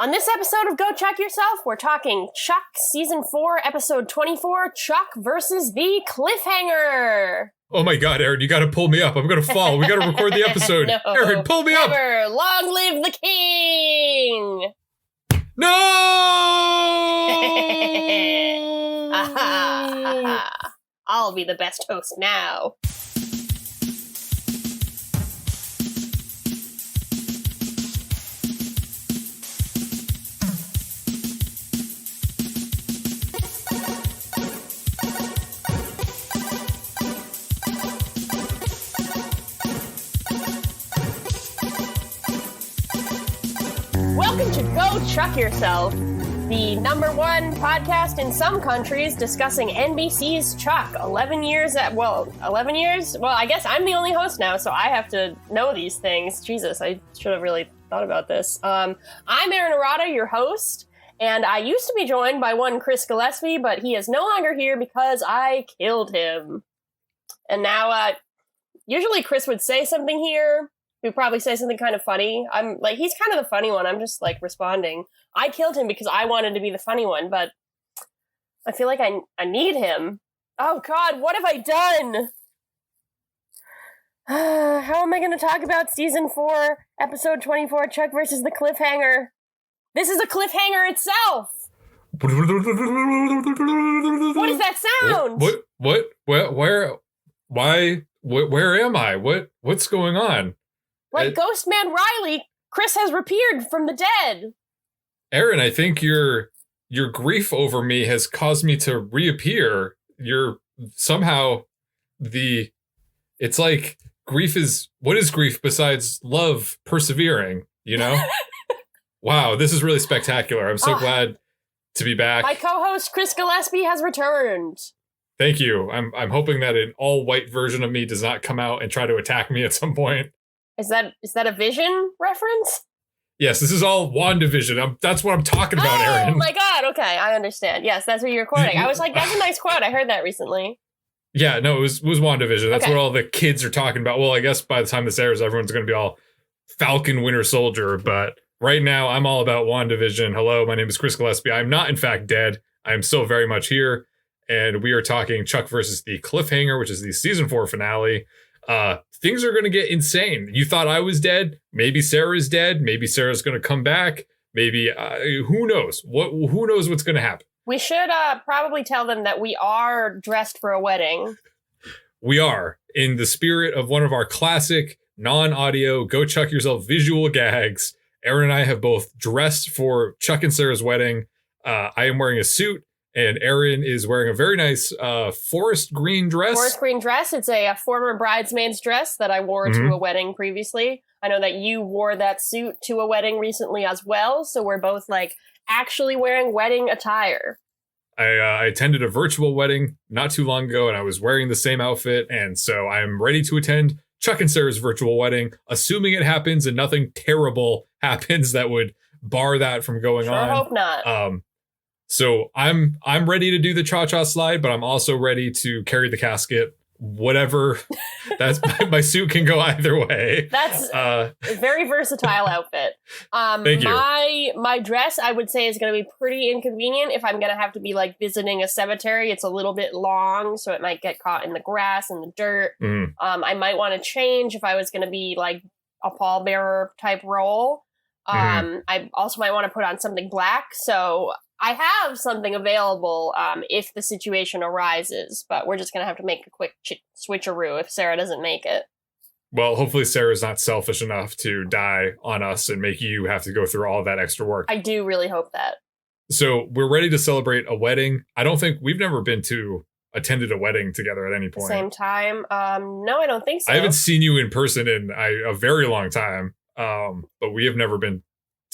On this episode of Go Chuck Yourself, we're talking Chuck Season 4, Episode 24, Chuck versus the Cliffhanger. Oh my god, Erin, you gotta pull me up. I'm gonna fall. We gotta record the episode. No, Erin, pull me up! Long live the king! No! I'll be the best host now. Welcome to Go Chuck Yourself, the #1 podcast in some countries discussing NBC's Chuck. 11 years? Well, I guess I'm the only host now, so I have to know these things. Jesus, I should have really thought about this. I'm Erin and your host, and I used to be joined by one Chris Gillespie, but he is no longer here because I killed him. And now, usually Chris would say something here. He'd probably say something kind of funny. I'm like, he's kind of the funny one. I'm just like responding. I killed him because I wanted to be the funny one, but I feel like I need him. Oh God, what have I done? How am I going to talk about Season 4, Episode 24, Chuck versus the Cliffhanger? This is a cliffhanger itself! What is that sound? What? Where? Why? Where am I? What's going on? Like Ghost Man Riley, Chris has reappeared from the dead. Erin, I think your grief over me has caused me to reappear. You're somehow it's like grief is, what is grief besides love persevering, you know? Wow, this is really spectacular. I'm so glad to be back. My co-host Chris Gillespie has returned. Thank you. I'm hoping that an all-white version of me does not come out and try to attack me at some point. Is that a Vision reference? Yes, this is all WandaVision. That's what I'm talking about, Erin. Oh my god, okay, I understand. Yes, that's what you're quoting. I was like, that's a nice quote. I heard that recently. Yeah, no, it was WandaVision. That's okay. what all the kids are talking about. Well, I guess by the time this airs, everyone's going to be all Falcon Winter Soldier. But right now, I'm all about WandaVision. Hello, my name is Chris Gillespie. I'm not, in fact, dead. I am still very much here. And we are talking Chuck versus the Cliffhanger, which is the Season 4 finale. Things are going to get insane. You thought I was dead. Maybe Sarah's dead. Maybe Sarah's going to come back. Maybe, who knows? Who knows what's going to happen? We should probably tell them that we are dressed for a wedding. We are, in the spirit of one of our classic non-audio Go Chuck Yourself visual gags. Erin and I have both dressed for Chuck and Sarah's wedding. I am wearing a suit. And Erin is wearing a very nice forest green dress. Forest green dress. It's a former bridesmaid's dress that I wore to a wedding previously. I know that you wore that suit to a wedding recently as well. So we're both like actually wearing wedding attire. I attended a virtual wedding not too long ago and I was wearing the same outfit. And so I'm ready to attend Chuck and Sarah's virtual wedding, assuming it happens and nothing terrible happens that would bar that from going on. I hope not. So I'm ready to do the cha-cha slide, but I'm also ready to carry the casket. Whatever. That's my suit can go either way. That's a very versatile outfit. Thank you. My dress, I would say, is going to be pretty inconvenient if I'm going to have to be like visiting a cemetery. It's a little bit long, so it might get caught in the grass and the dirt. I might want to change if I was going to be like a pallbearer type role. I also might want to put on something black, so I have something available if the situation arises, but we're just going to have to make a quick switcheroo if Sarah doesn't make it. Well, hopefully Sarah's not selfish enough to die on us and make you have to go through all of that extra work. I do really hope that. So we're ready to celebrate a wedding. I don't think we've never attended a wedding together at any point. Same time? No, I don't think so. I haven't seen you in person in a very long time, but we have never been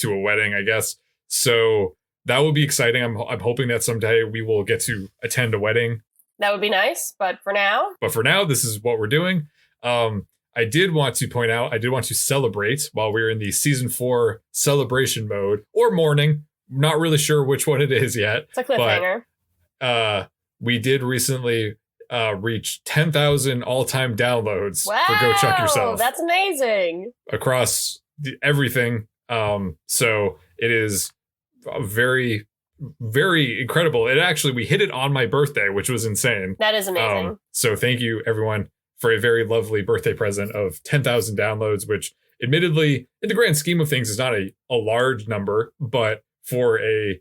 to a wedding, I guess. So that will be exciting. I'm hoping that someday we will get to attend a wedding. That would be nice, but for now, this is what we're doing. I did want to point out, I did want to celebrate while we're in the Season 4 celebration mode, or mourning. Not really sure which one it is yet. It's a cliffhanger. But we did recently reach 10,000 all-time downloads for Go Chuck Yourself. That's amazing. Across everything. So It is very, very incredible. We hit it on my birthday, which was insane. That is amazing. So thank you, everyone, for a very lovely birthday present of 10,000 downloads, which admittedly, in the grand scheme of things, is not a large number, but for a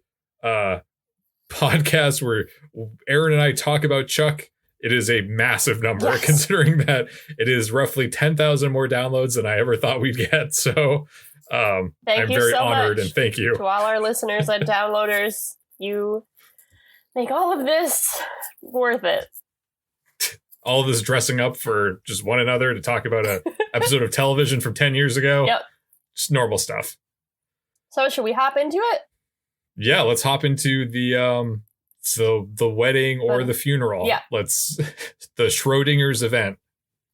podcast where Erin and I talk about Chuck, it is a massive number, considering that it is roughly 10,000 more downloads than I ever thought we'd get. So I'm very honored, and thank you to all our listeners and downloaders. You make all of this worth it. All of this dressing up for just one another to talk about an episode of television from 10 years ago. Yep. Just normal stuff. So should we hop into it? Yeah, let's hop into the wedding or the funeral. Yeah. The Schrodinger's event.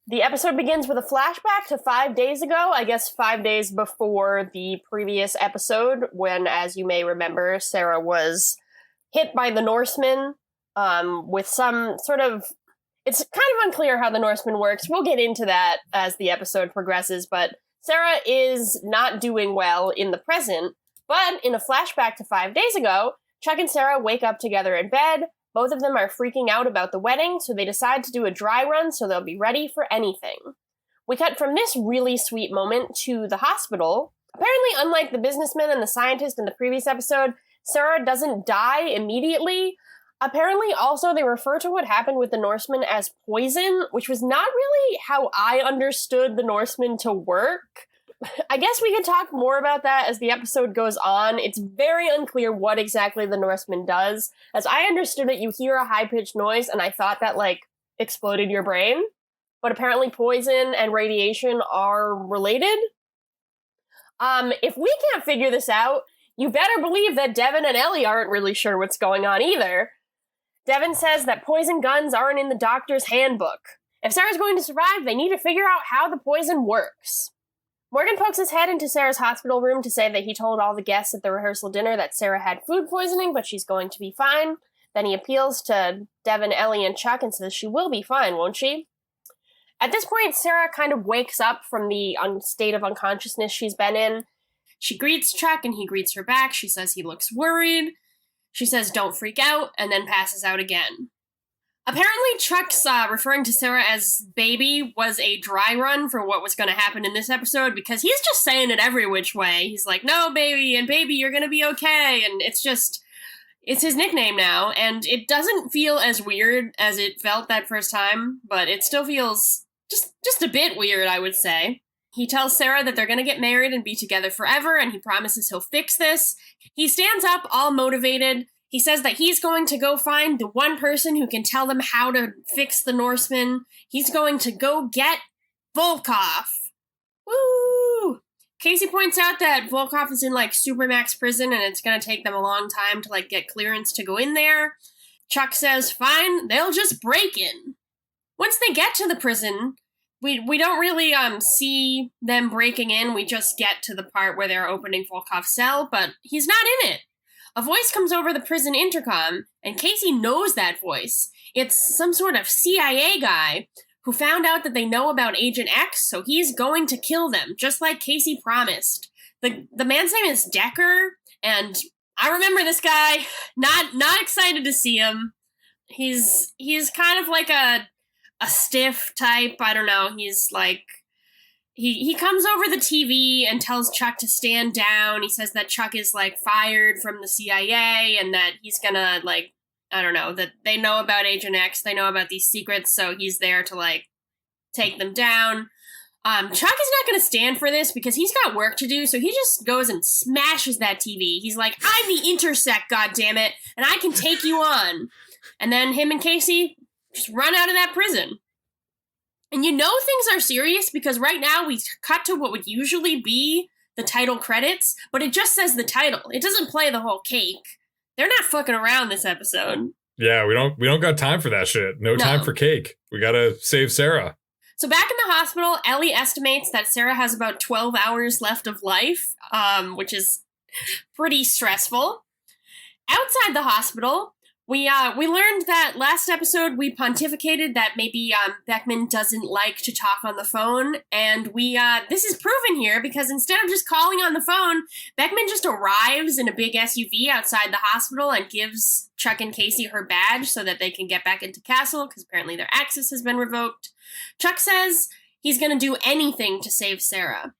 The episode begins with a flashback to 5 days ago, I guess 5 days before the previous episode, when, as you may remember, Sarah was hit by the Norseman with some sort of... It's kind of unclear how the Norseman works. We'll get into that as the episode progresses, but Sarah is not doing well in the present. But in a flashback to 5 days ago, Chuck and Sarah wake up together in bed. Both of them are freaking out about the wedding, so they decide to do a dry run so they'll be ready for anything. We cut from this really sweet moment to the hospital. Apparently, unlike the businessman and the scientist in the previous episode, Sarah doesn't die immediately. Apparently, also, they refer to what happened with the Norseman as poison, which was not really how I understood the Norseman to work. I guess we can talk more about that as the episode goes on. It's very unclear what exactly the Norseman does. As I understood it, you hear a high-pitched noise, and I thought that, exploded your brain. But apparently poison and radiation are related. If we can't figure this out, you better believe that Devin and Ellie aren't really sure what's going on either. Devin says that poison guns aren't in the doctor's handbook. If Sarah's going to survive, they need to figure out how the poison works. Morgan pokes his head into Sarah's hospital room to say that he told all the guests at the rehearsal dinner that Sarah had food poisoning, but she's going to be fine. Then he appeals to Devin, Ellie, and Chuck and says she will be fine, won't she? At this point, Sarah kind of wakes up from the state of unconsciousness she's been in. She greets Chuck, and he greets her back. She says he looks worried. She says, don't freak out, and then passes out again. Apparently, Chuck's referring to Sarah as baby was a dry run for what was going to happen in this episode, because he's just saying it every which way. He's like, no, baby, and baby, you're going to be okay, and it's his nickname now, and it doesn't feel as weird as it felt that first time, but it still feels just a bit weird, I would say. He tells Sarah that they're going to get married and be together forever, and he promises he'll fix this. He stands up, all motivated. He says that he's going to go find the one person who can tell them how to fix the Norseman. He's going to go get Volkov. Woo! Casey points out that Volkov is in, Supermax prison, and it's going to take them a long time to, get clearance to go in there. Chuck says, fine, they'll just break in. Once they get to the prison... We don't really see them breaking in. We just get to the part where they're opening Volkov's cell, but he's not in it. A voice comes over the prison intercom, and Casey knows that voice. It's some sort of CIA guy who found out that they know about Agent X, so he's going to kill them, just like Casey promised. The man's name is Decker, and I remember this guy. Not excited to see him. He's kind of like a stiff type, I don't know, he's he comes over the TV and tells Chuck to stand down. He says that Chuck is, fired from the CIA, and that he's gonna, I don't know, that they know about Agent X, they know about these secrets, so he's there to, take them down. Chuck is not gonna stand for this, because he's got work to do, so he just goes and smashes that TV. He's like, I'm the Intersect, goddammit, and I can take you on. And then him and Casey... just run out of that prison. And you know things are serious because right now we cut to what would usually be the title credits, but it just says the title. It doesn't play the whole cake. They're not fucking around this episode. Yeah, we don't got time for that shit. No time for cake. We gotta save Sarah. So back in the hospital, Ellie estimates that Sarah has about 12 hours left of life, which is pretty stressful. Outside the hospital, We learned that last episode we pontificated that maybe Beckman doesn't like to talk on the phone, and this is proven here because instead of just calling on the phone, Beckman just arrives in a big SUV outside the hospital and gives Chuck and Casey her badge so that they can get back into Castle because apparently their access has been revoked. Chuck says he's going to do anything to save Sarah.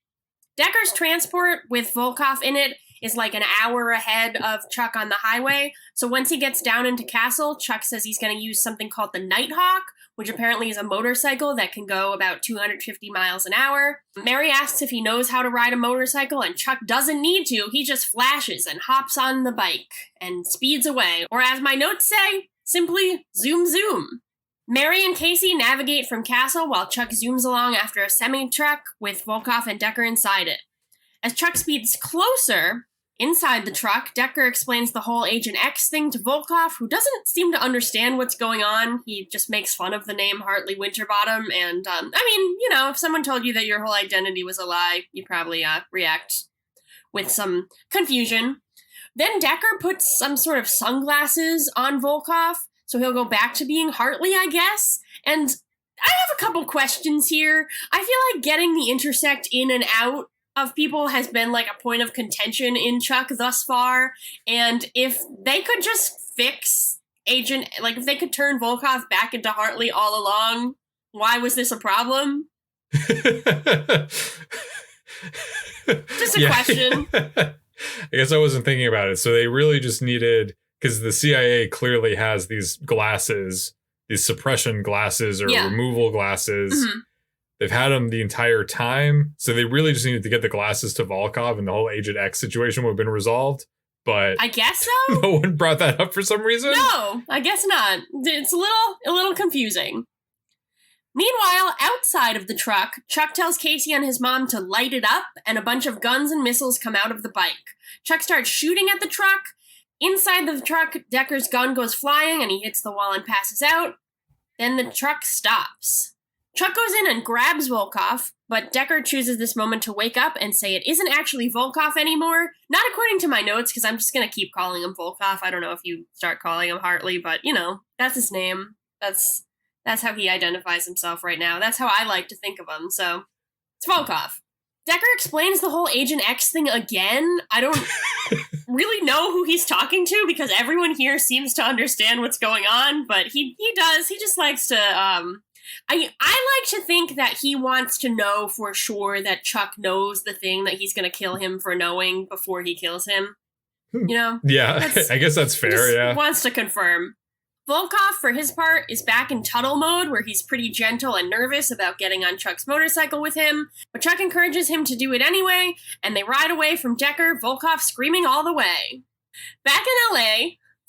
Decker's transport with Volkov in it is like an hour ahead of Chuck on the highway. So once he gets down into Castle, Chuck says he's going to use something called the Nighthawk, which apparently is a motorcycle that can go about 250 miles an hour. Mary asks if he knows how to ride a motorcycle, and Chuck doesn't need to. He just flashes and hops on the bike and speeds away. Or as my notes say, simply zoom zoom. Mary and Casey navigate from Castle while Chuck zooms along after a semi-truck with Volkov and Decker inside it. As Chuck speeds closer, inside the truck, Decker explains the whole Agent X thing to Volkov, who doesn't seem to understand what's going on. He just makes fun of the name Hartley Winterbottom, and, if someone told you that your whole identity was a lie, you'd probably react with some confusion. Then Decker puts some sort of sunglasses on Volkov, so he'll go back to being Hartley, I guess. And I have a couple questions here. I feel like getting the intersect in and out of people has been like a point of contention in Chuck thus far. And if they could just fix if they could turn Volkov back into Hartley all along, why was this a problem? Just a question. I guess I wasn't thinking about it. So they really just needed, because the CIA clearly has these glasses, these suppression glasses or removal glasses. Mm-hmm. They've had them the entire time. So they really just needed to get the glasses to Volkov and the whole Agent X situation would have been resolved. But I guess so. No one brought that up for some reason. No, I guess not. It's a little confusing. Meanwhile, outside of the truck, Chuck tells Casey and his mom to light it up, and a bunch of guns and missiles come out of the bike. Chuck starts shooting at the truck. Inside the truck, Decker's gun goes flying, and he hits the wall and passes out. Then the truck stops. Chuck goes in and grabs Volkov, but Decker chooses this moment to wake up and say it isn't actually Volkov anymore. Not according to my notes, because I'm just going to keep calling him Volkov. I don't know if you start calling him Hartley, but, that's his name. That's how he identifies himself right now. That's how I like to think of him, so it's Volkov. Decker explains the whole Agent X thing again. I don't really know who he's talking to, because everyone here seems to understand what's going on, but he does. He just likes to, I like to think that he wants to know for sure that Chuck knows the thing that he's going to kill him for knowing before he kills him. Yeah, I guess that's fair, yeah. Wants to confirm. Volkov, for his part, is back in Tuttle mode, where he's pretty gentle and nervous about getting on Chuck's motorcycle with him, but Chuck encourages him to do it anyway, and they ride away from Decker, Volkov screaming all the way. Back in LA,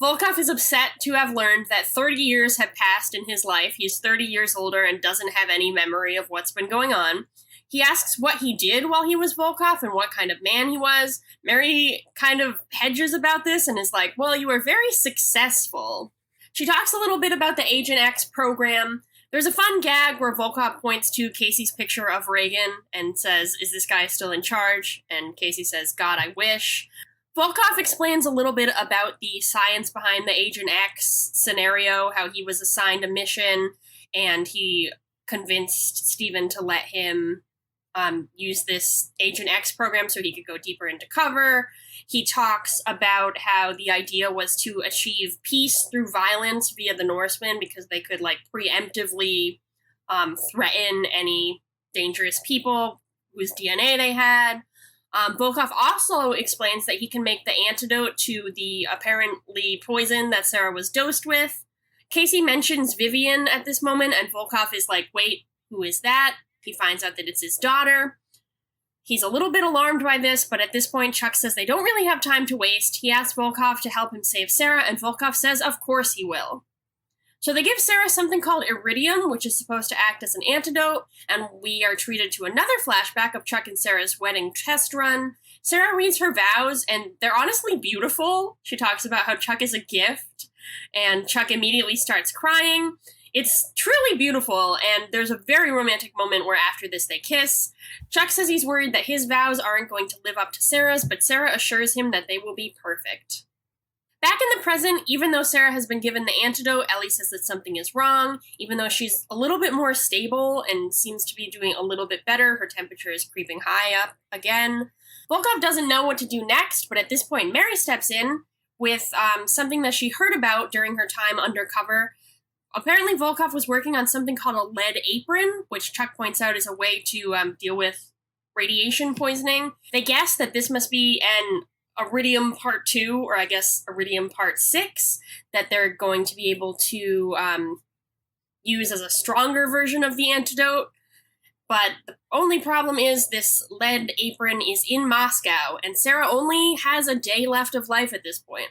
Volkov is upset to have learned that 30 years have passed in his life. He's 30 years older and doesn't have any memory of what's been going on. He asks what he did while he was Volkov and what kind of man he was. Mary kind of hedges about this and is like, well, you were very successful. She talks a little bit about the Agent X program. There's a fun gag where Volkov points to Casey's picture of Reagan and says, is this guy still in charge? And Casey says, God, I wish. Volkov explains a little bit about the science behind the Agent X scenario, how he was assigned a mission, and he convinced Steven to let him use this Agent X program so he could go deeper into cover. He talks about how the idea was to achieve peace through violence via the Norsemen because they could preemptively threaten any dangerous people whose DNA they had. Volkov also explains that he can make the antidote to the apparently poison that Sarah was dosed with. Casey mentions Vivian at this moment, and Volkov is like, wait, who is that? He finds out that it's his daughter. He's a little bit alarmed by this, but at this point, Chuck says they don't really have time to waste. He asks Volkov to help him save Sarah, and Volkov says of course he will. So they give Sarah something called iridium, which is supposed to act as an antidote, and we are treated to another flashback of Chuck and Sarah's wedding test run. Sarah reads her vows, and they're honestly beautiful. She talks about how Chuck is a gift, and Chuck immediately starts crying. It's truly beautiful, and there's a very romantic moment where after this they kiss. Chuck says he's worried that his vows aren't going to live up to Sarah's, but Sarah assures him that they will be perfect. Back in the present, even though Sarah has been given the antidote, Ellie says that something is wrong. Even though she's a little bit more stable and seems to be doing a little bit better, her temperature is creeping high up again. Volkov doesn't know what to do next, but at this point, Mary steps in with something that she heard about during her time undercover. Apparently, Volkov was working on something called a lead apron, which Chuck points out is a way to deal with radiation poisoning. They guess that this must be an Iridium Part 2, or I guess Iridium Part 6, that they're going to be able to use as a stronger version of the antidote. But the only problem is this lead apron is in Moscow, and Sarah only has a day left of life at this point.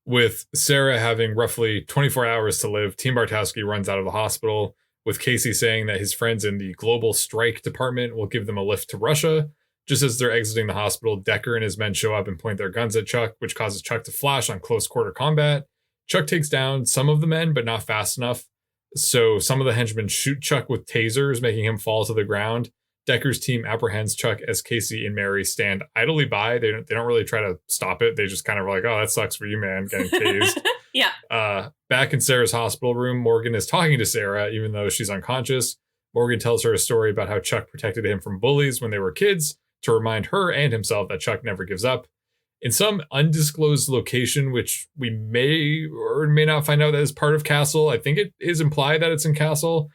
With Sarah having roughly 24 hours to live, Team Bartowski runs out of the hospital, with Casey saying that his friends in the Global Strike Department will give them a lift to Russia. Just as they're exiting the hospital, Decker and his men show up and point their guns at Chuck, which causes Chuck to flash on close-quarter combat. Chuck takes down some of the men, but not fast enough. So some of the henchmen shoot Chuck with tasers, making him fall to the ground. Decker's team apprehends Chuck as Casey and Mary stand idly by. They don't really try to stop it. They just kind of are like, oh, that sucks for you, man, getting tased. Yeah. Back in Sarah's hospital room, Morgan is talking to Sarah, even though she's unconscious. Morgan tells her a story about how Chuck protected him from bullies when they were kids, to remind her and himself that Chuck never gives up. In some undisclosed location, which we may or may not find out that is part of Castle, I think it is implied that it's in Castle,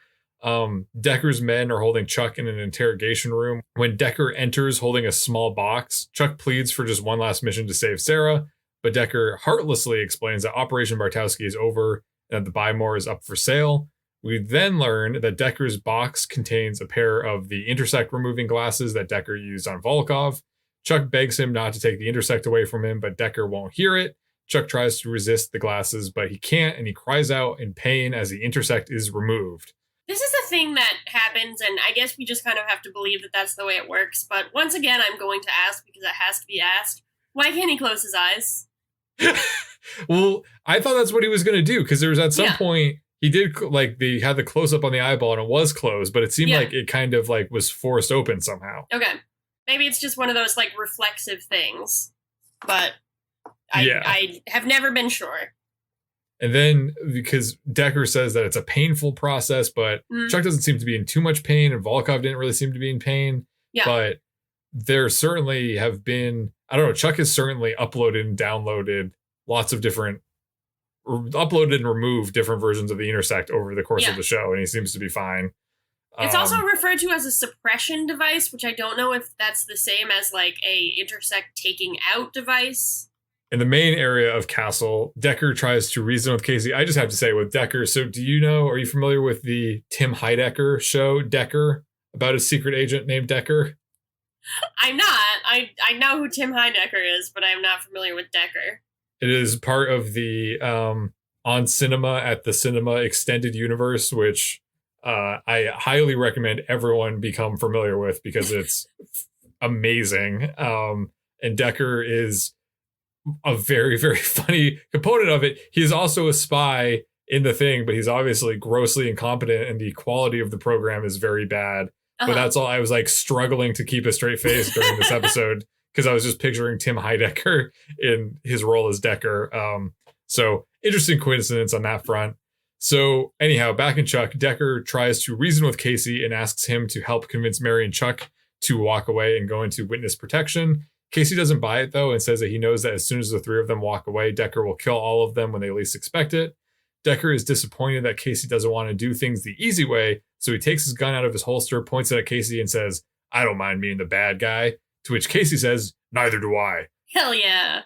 Decker's men are holding Chuck in an interrogation room. When Decker enters holding a small box, Chuck pleads for just one last mission to save Sarah, but Decker heartlessly explains that Operation Bartowski is over and that the Buy More is up for sale. We then learn that Decker's box contains a pair of the intersect removing glasses that Decker used on Volkov. Chuck begs him not to take the intersect away from him, but Decker won't hear it. Chuck tries to resist the glasses, but he can't, and he cries out in pain as the intersect is removed. This is a thing that happens, and I guess we just kind of have to believe that that's the way it works. But once again, I'm going to ask, because it has to be asked, why can't he close his eyes? Well, I thought that's what he was going to do, because there was at some point... He did, like, they had the close-up on the eyeball and it was closed, but it seemed like it kind of, like, was forced open somehow. Okay. Maybe it's just one of those, like, reflexive things. But I have never been sure. And then, because Decker says that it's a painful process, but Chuck doesn't seem to be in too much pain, and Volkov didn't really seem to be in pain. Yeah. But there certainly have been, I don't know, Chuck has certainly uploaded and downloaded lots of different uploaded and removed different versions of the intersect over the course of the show, and he seems to be fine. It's also referred to as a suppression device, which I don't know if that's the same as like a intersect taking out device. In the main area of Castle, Decker tries to reason with Casey. I just have to say with Decker, so do you know, are you familiar with the Tim Heidecker show, Decker, about a secret agent named Decker? I'm not. I know who Tim Heidecker is, but I'm not familiar with Decker. It is part of the On Cinema at the Cinema extended universe, which I highly recommend everyone become familiar with because it's amazing. And Decker is a very, very funny component of it. He is also a spy in the thing, but he's obviously grossly incompetent and the quality of the program is very bad. But that's all. I was like struggling to keep a straight face during this episode because I was just picturing Tim Heidecker in his role as Decker. So interesting coincidence on that front. So anyhow, back in Chuck, Decker tries to reason with Casey and asks him to help convince Mary and Chuck to walk away and go into witness protection. Casey doesn't buy it, though, and says that he knows that as soon as the three of them walk away, Decker will kill all of them when they least expect it. Decker is disappointed that Casey doesn't want to do things the easy way, so he takes his gun out of his holster, points it at Casey, and says, "I don't mind being the bad guy," to which Casey says, "Neither do I." Hell yeah.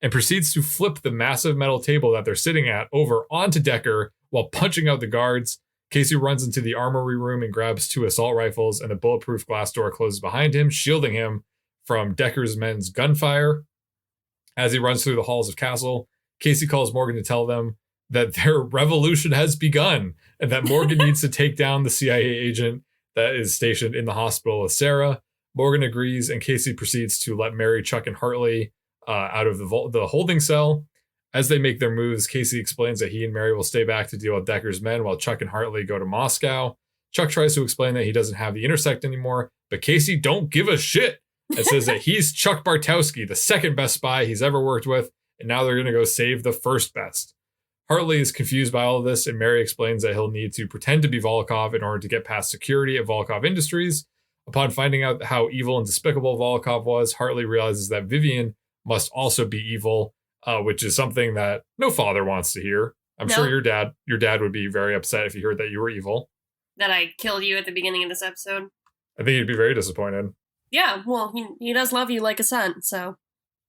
And proceeds to flip the massive metal table that they're sitting at over onto Decker while punching out the guards. Casey runs into the armory room and grabs 2 assault rifles, and the bulletproof glass door closes behind him, shielding him from Decker's men's gunfire. As he runs through the halls of Castle, Casey calls Morgan to tell them that their revolution has begun and that Morgan needs to take down the CIA agent that is stationed in the hospital with Sarah. Morgan agrees, and Casey proceeds to let Mary, Chuck, and Hartley out of the holding cell. As they make their moves, Casey explains that he and Mary will stay back to deal with Decker's men while Chuck and Hartley go to Moscow. Chuck tries to explain that he doesn't have the intersect anymore, but Casey don't give a shit and says that he's Chuck Bartowski, the second best spy he's ever worked with, and now they're going to go save the first best. Hartley is confused by all of this, and Mary explains that he'll need to pretend to be Volkov in order to get past security at Volkov Industries. Upon finding out how evil and despicable Volkov was, Hartley realizes that Vivian must also be evil, which is something that no father wants to hear. I'm sure your dad would be very upset if he heard that you were evil. That I killed you at the beginning of this episode. I think he'd be very disappointed. Yeah, well, he does love you like a son, so.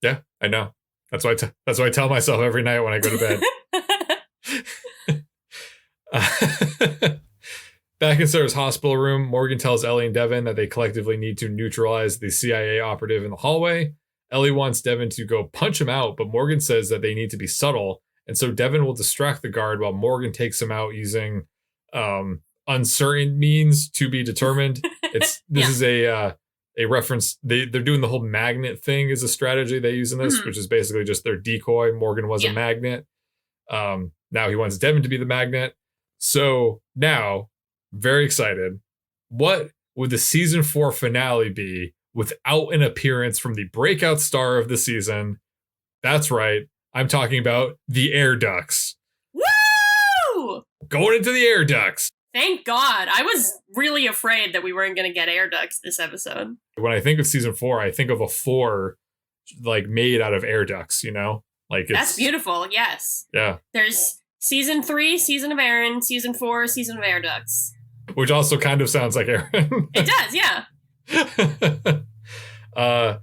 Yeah, I know. That's why I tell myself every night when I go to bed. Back in Sarah's hospital room, Morgan tells Ellie and Devin that they collectively need to neutralize the CIA operative in the hallway. Ellie wants Devin to go punch him out, but Morgan says that they need to be subtle, and so Devin will distract the guard while Morgan takes him out using uncertain means to be determined. This is a reference. They're doing the whole magnet thing as a strategy they use in this, which is basically just their decoy. Morgan was a magnet. Now he wants Devin to be the magnet. So now, very excited. What would the season 4 finale be without an appearance from the breakout star of the season? That's right. I'm talking about the air ducts. Woo! Going into the air ducts. Thank God. I was really afraid that we weren't going to get air ducts this episode. When I think of season 4, I think of a 4 like made out of air ducts, you know? Like that's beautiful. Yes. Yeah. There's season 3, season of Erin, season 4, season of air ducts. Which also kind of sounds like Erin. It does, yeah.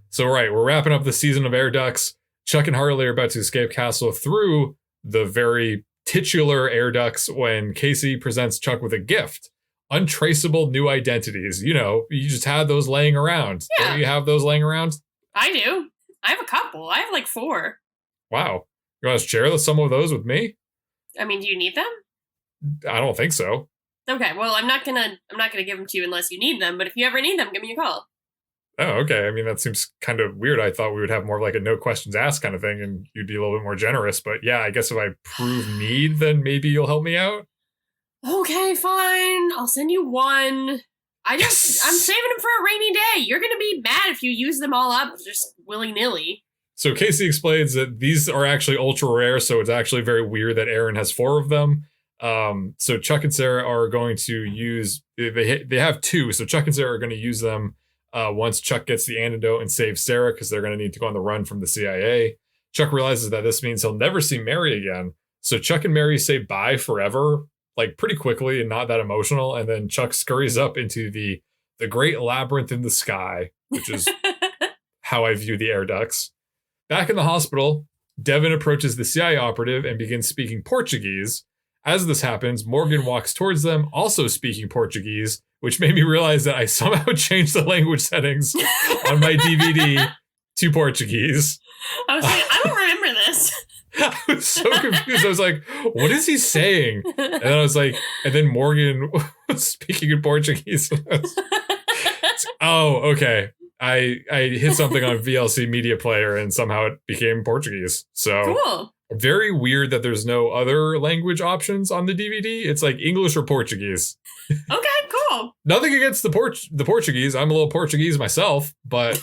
So right, we're wrapping up the season of air ducts. Chuck and Hartley are about to escape castle through the very titular air ducts when Casey presents Chuck with a gift. Untraceable new identities. You know, you just had those laying around. Yeah. Don't you have those laying around? I do. I have a couple. I have like 4. Wow. You want to share some of those with me? I mean, do you need them? I don't think so. Okay, well, I'm not gonna give them to you unless you need them, but if you ever need them, give me a call. Oh, okay. I mean, that seems kind of weird. I thought we would have more of like a no questions asked kind of thing, and you'd be a little bit more generous. But yeah, I guess if I prove need, then maybe you'll help me out. Okay, fine. I'll send you one. I'm saving them for a rainy day. You're gonna be mad if you use them all up just willy-nilly. So Casey explains that these are actually ultra rare, so it's actually very weird that Erin has 4 of them. So Chuck and Sarah are going to use, they have 2, so Chuck and Sarah are going to use them once Chuck gets the antidote and saves Sarah, because they're going to need to go on the run from the CIA. Chuck realizes that this means he'll never see Mary again, so Chuck and Mary say bye forever, like pretty quickly and not that emotional, and then Chuck scurries up into the great labyrinth in the sky, which is how I view the air ducts. Back in the hospital, Devin approaches the CIA operative and begins speaking Portuguese. As this happens, Morgan walks towards them, also speaking Portuguese, which made me realize that I somehow changed the language settings on my DVD to Portuguese. I was like, I don't remember this. I was so confused. I was like, what is he saying? And then I was like, and then Morgan was speaking in Portuguese. Oh, okay. I hit something on VLC Media Player and somehow it became Portuguese. So cool. Very weird that there's no other language options on the DVD. It's like English or Portuguese. Okay, cool. Nothing against the Portuguese. I'm a little Portuguese myself, but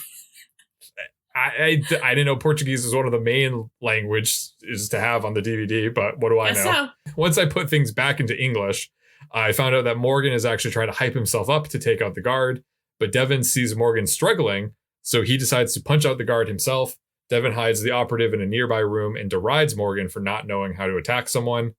I didn't know Portuguese was one of the main languages to have on the DVD, but what do I know? So. Once I put things back into English, I found out that Morgan is actually trying to hype himself up to take out the guard, but Devin sees Morgan struggling, so he decides to punch out the guard himself. Devin hides the operative in a nearby room and derides Morgan for not knowing how to attack someone.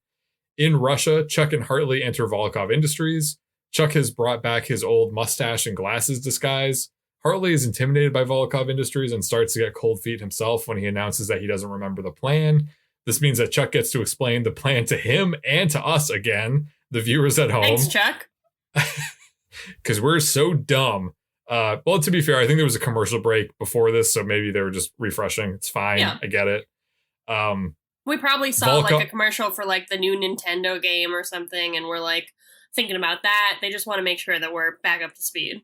In Russia, Chuck and Hartley enter Volkov Industries. Chuck has brought back his old mustache and glasses disguise. Hartley is intimidated by Volkov Industries and starts to get cold feet himself when he announces that he doesn't remember the plan. This means that Chuck gets to explain the plan to him and to us again, the viewers at home. Thanks, Chuck. Because we're so dumb. Well, to be fair, I think there was a commercial break before this, so maybe they were just refreshing. It's fine. Yeah. I get it. We probably saw like a commercial for like the new Nintendo game or something, and we're like thinking about that. They just want to make sure that we're back up to speed.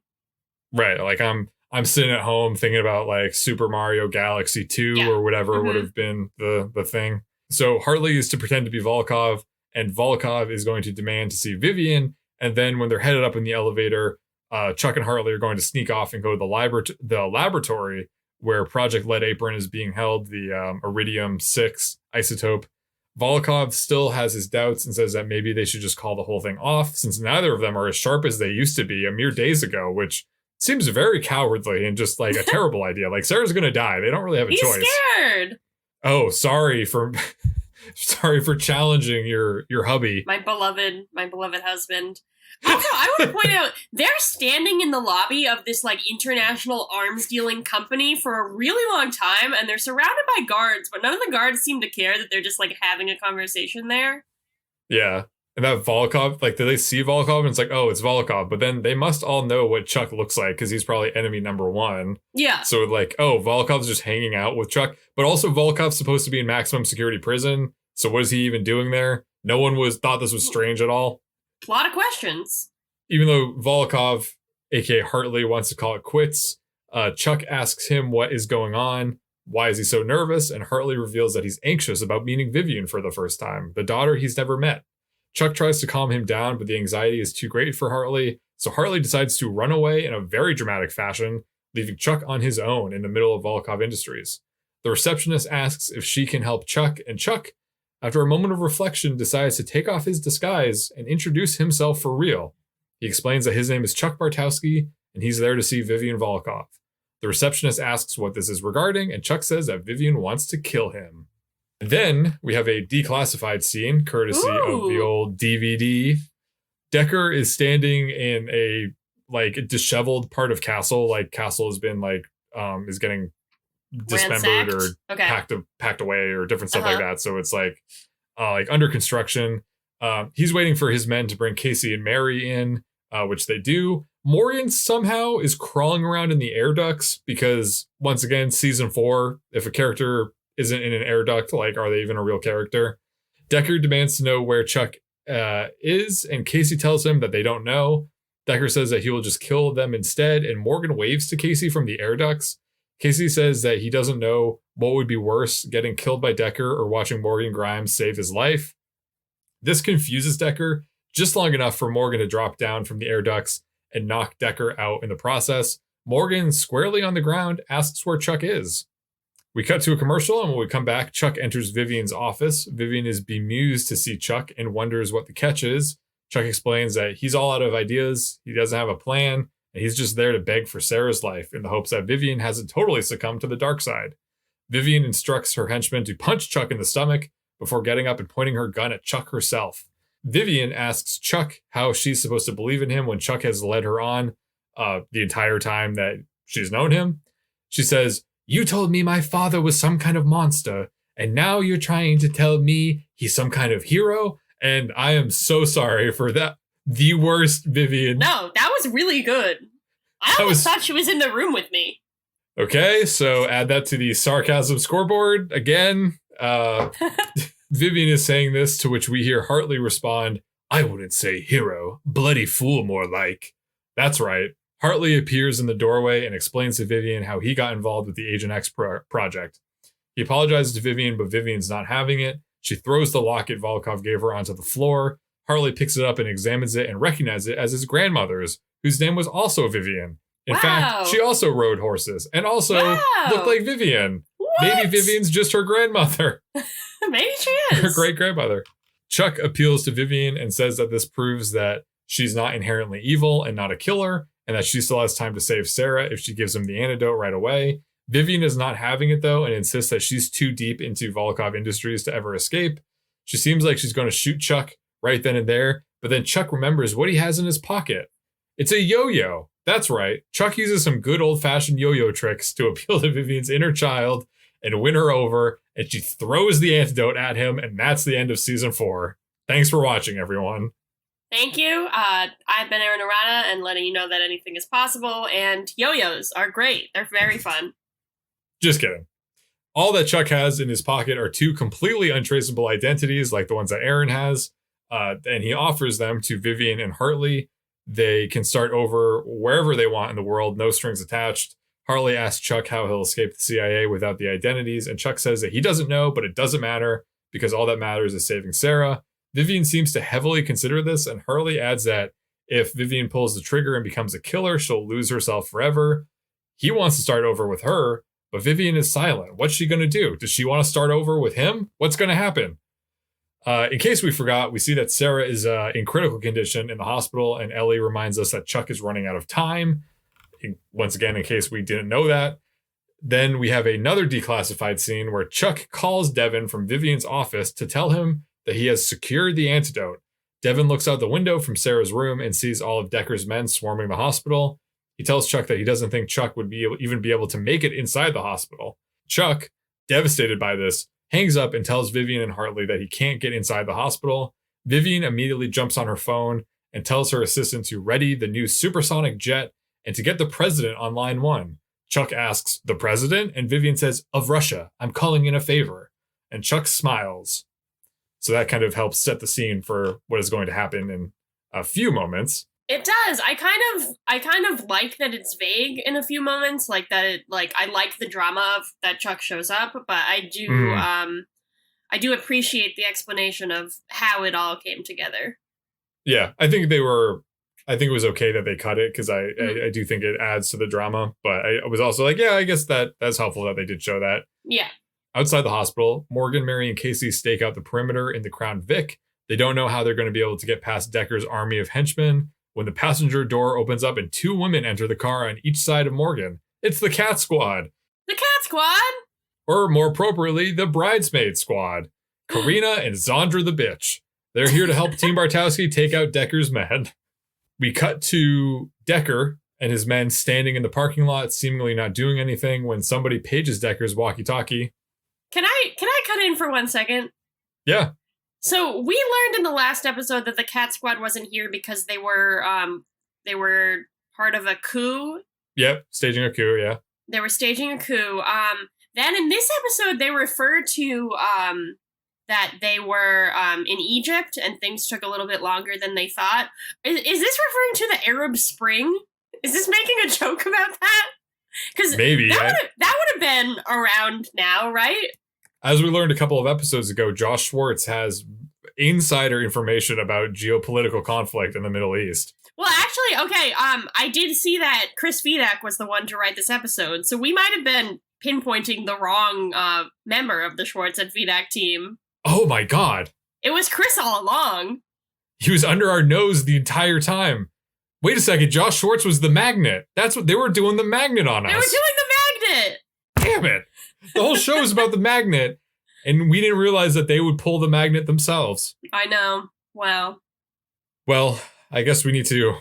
Right. Like I'm sitting at home thinking about like Super Mario Galaxy 2 or whatever would have been the thing. So Hartley is to pretend to be Volkov, and Volkov is going to demand to see Vivian. And then when they're headed up in the elevator, Chuck and Hartley are going to sneak off and go to the laboratory where Project Lead Apron is being held, the Iridium-6 isotope. Volkov still has his doubts and says that maybe they should just call the whole thing off, since neither of them are as sharp as they used to be a mere days ago, which seems very cowardly and just like a terrible idea. Like, Sarah's gonna die. They don't really have a choice. He's scared. Oh, sorry for challenging your hubby. My beloved husband. Also, I want to point out, they're standing in the lobby of this, like, international arms dealing company for a really long time, and they're surrounded by guards, but none of the guards seem to care that they're just, like, having a conversation there. Yeah. And that Volkov, like, do they see Volkov? And it's like, oh, it's Volkov. But then they must all know what Chuck looks like, because he's probably enemy number one. Yeah. So, like, oh, Volkov's just hanging out with Chuck. But also, Volkov's supposed to be in maximum security prison. So what is he even doing there? No one thought this was strange at all. A lot of questions. Even though Volkov, aka Hartley, wants to call it quits, Chuck asks him what is going on. Why is he so nervous? And Hartley reveals that he's anxious about meeting Vivian for the first time, the daughter he's never met. Chuck tries to calm him down, but the anxiety is too great for Hartley, so Hartley decides to run away in a very dramatic fashion, leaving Chuck on his own in the middle of Volkov Industries. The receptionist asks if she can help Chuck, and Chuck, after a moment of reflection, decides to take off his disguise and introduce himself for real. He explains that his name is Chuck Bartowski, and he's there to see Vivian Volkov. The receptionist asks what this is regarding, and Chuck says that Vivian wants to kill him. Then we have a declassified scene, courtesy of the old DVD. Decker is standing in a, like, disheveled part of Castle. Like, Castle has been, like, is getting dismembered or packed away or different stuff like that. So it's like under construction. He's waiting for his men to bring Casey and Mary in, which they do. Morgan somehow is crawling around in the air ducts because, once again, season 4, if a character isn't in an air duct, like, are they even a real character? Decker demands to know where Chuck is, and Casey tells him that they don't know. Decker says that he will just kill them instead, and Morgan waves to Casey from the air ducts. Casey says that he doesn't know what would be worse, getting killed by Decker or watching Morgan Grimes save his life. This confuses Decker just long enough for Morgan to drop down from the air ducts and knock Decker out in the process. Morgan, squarely on the ground, asks where Chuck is. We cut to a commercial, and when we come back, Chuck enters Vivian's office. Vivian is bemused to see Chuck and wonders what the catch is. Chuck explains that he's all out of ideas, he doesn't have a plan, and he's just there to beg for Sarah's life in the hopes that Vivian hasn't totally succumbed to the dark side. Vivian instructs her henchmen to punch Chuck in the stomach before getting up and pointing her gun at Chuck herself. Vivian asks Chuck how she's supposed to believe in him when Chuck has led her on the entire time that she's known him. She says, "You told me my father was some kind of monster, and now you're trying to tell me he's some kind of hero?" And I am so sorry for that. The worst Vivian. No, that was really good. I almost thought she was in the room with me. Okay, so add that to the sarcasm scoreboard. Again, Vivian is saying this, to which we hear Hartley respond, "I wouldn't say hero, bloody fool more like." That's right. Hartley appears in the doorway and explains to Vivian how he got involved with the Agent X project. He apologizes to Vivian, but Vivian's not having it. She throws the locket Volkov gave her onto the floor. Hartley picks it up and examines it and recognizes it as his grandmother's, whose name was also Vivian. In fact, she also rode horses and also looked like Vivian. What? Maybe Vivian's just her grandmother. Maybe she is. Her great-grandmother. Chuck appeals to Vivian and says that this proves that she's not inherently evil and not a killer, and that she still has time to save Sarah if she gives him the antidote right away. Vivian is not having it, though, and insists that she's too deep into Volkov Industries to ever escape. She seems like she's going to shoot Chuck right then and there, but then Chuck remembers what he has in his pocket. It's a yo-yo. That's right. Chuck uses some good old-fashioned yo-yo tricks to appeal to Vivian's inner child and win her over, and she throws the antidote at him, and that's the end of season 4. Thanks for watching, everyone. Thank you. I've been Erin and letting you know that anything is possible, and yo-yos are great. They're very fun. Just kidding. All that Chuck has in his pocket are 2 completely untraceable identities, like the ones that Erin has, and he offers them to Vivian and Hartley. They can start over wherever they want in the world, no strings attached. Hartley asks Chuck how he'll escape the CIA without the identities, and Chuck says that he doesn't know, but it doesn't matter, because all that matters is saving Sarah. Vivian seems to heavily consider this, and Hartley adds that if Vivian pulls the trigger and becomes a killer, she'll lose herself forever. He wants to start over with her, but Vivian is silent. What's she going to do? Does she want to start over with him? What's going to happen? In case we forgot, we see that Sarah is in critical condition in the hospital, and Ellie reminds us that Chuck is running out of time. Once again, in case we didn't know that. Then we have another declassified scene where Chuck calls Devin from Vivian's office to tell him that he has secured the antidote. Devin looks out the window from Sarah's room and sees all of Decker's men swarming the hospital. He tells Chuck that he doesn't think Chuck would even be able to make it inside the hospital. Chuck, devastated by this, hangs up and tells Vivian and Hartley that he can't get inside the hospital. Vivian immediately jumps on her phone and tells her assistant to ready the new supersonic jet and to get the president on line 1. Chuck asks, "The president?" And Vivian says, "Of Russia. I'm calling in a favor." And Chuck smiles. So that kind of helps set the scene for what is going to happen in a few moments. It does. I kind of like that it's vague in a few moments, like that it I like the drama of that Chuck shows up, but I do appreciate the explanation of how it all came together. Yeah, I think it was okay that they cut it because I do think it adds to the drama, but I was also like, yeah, I guess that's helpful that they did show that. Yeah. Outside the hospital, Morgan, Mary, and Casey stake out the perimeter in the Crown Vic. They don't know how they're going to be able to get past Decker's army of henchmen when the passenger door opens up and 2 women enter the car on each side of Morgan. It's the Cat Squad. The Cat Squad? Or more appropriately, the Bridesmaid Squad. Karina and Zandra the Bitch. They're here to help Team Bartowski take out Decker's men. We cut to Decker and his men standing in the parking lot, seemingly not doing anything, when somebody pages Decker's walkie-talkie. Can I cut in for 1 second? Yeah. So we learned in the last episode that the Cat Squad wasn't here because they were part of a coup. Yep, staging a coup, yeah. They were staging a coup. Then in this episode, they referred to that they were in Egypt and things took a little bit longer than they thought. Is this referring to the Arab Spring? Is this making a joke about that? Because maybe that would have been around now, right? As we learned a couple of episodes ago, Josh Schwartz has insider information about geopolitical conflict in the Middle East. Well, actually, okay, I did see that Chris Vidak was the one to write this episode, so we might have been pinpointing the wrong member of the Schwartz and Vidak team. Oh my god. It was Chris all along. He was under our nose the entire time. Wait a second, Josh Schwartz was the magnet. That's what they were doing, the magnet on us. They were doing the magnet! Damn it. The whole show is about the magnet, and we didn't realize that they would pull the magnet themselves. I know. Wow. Well, I guess we need to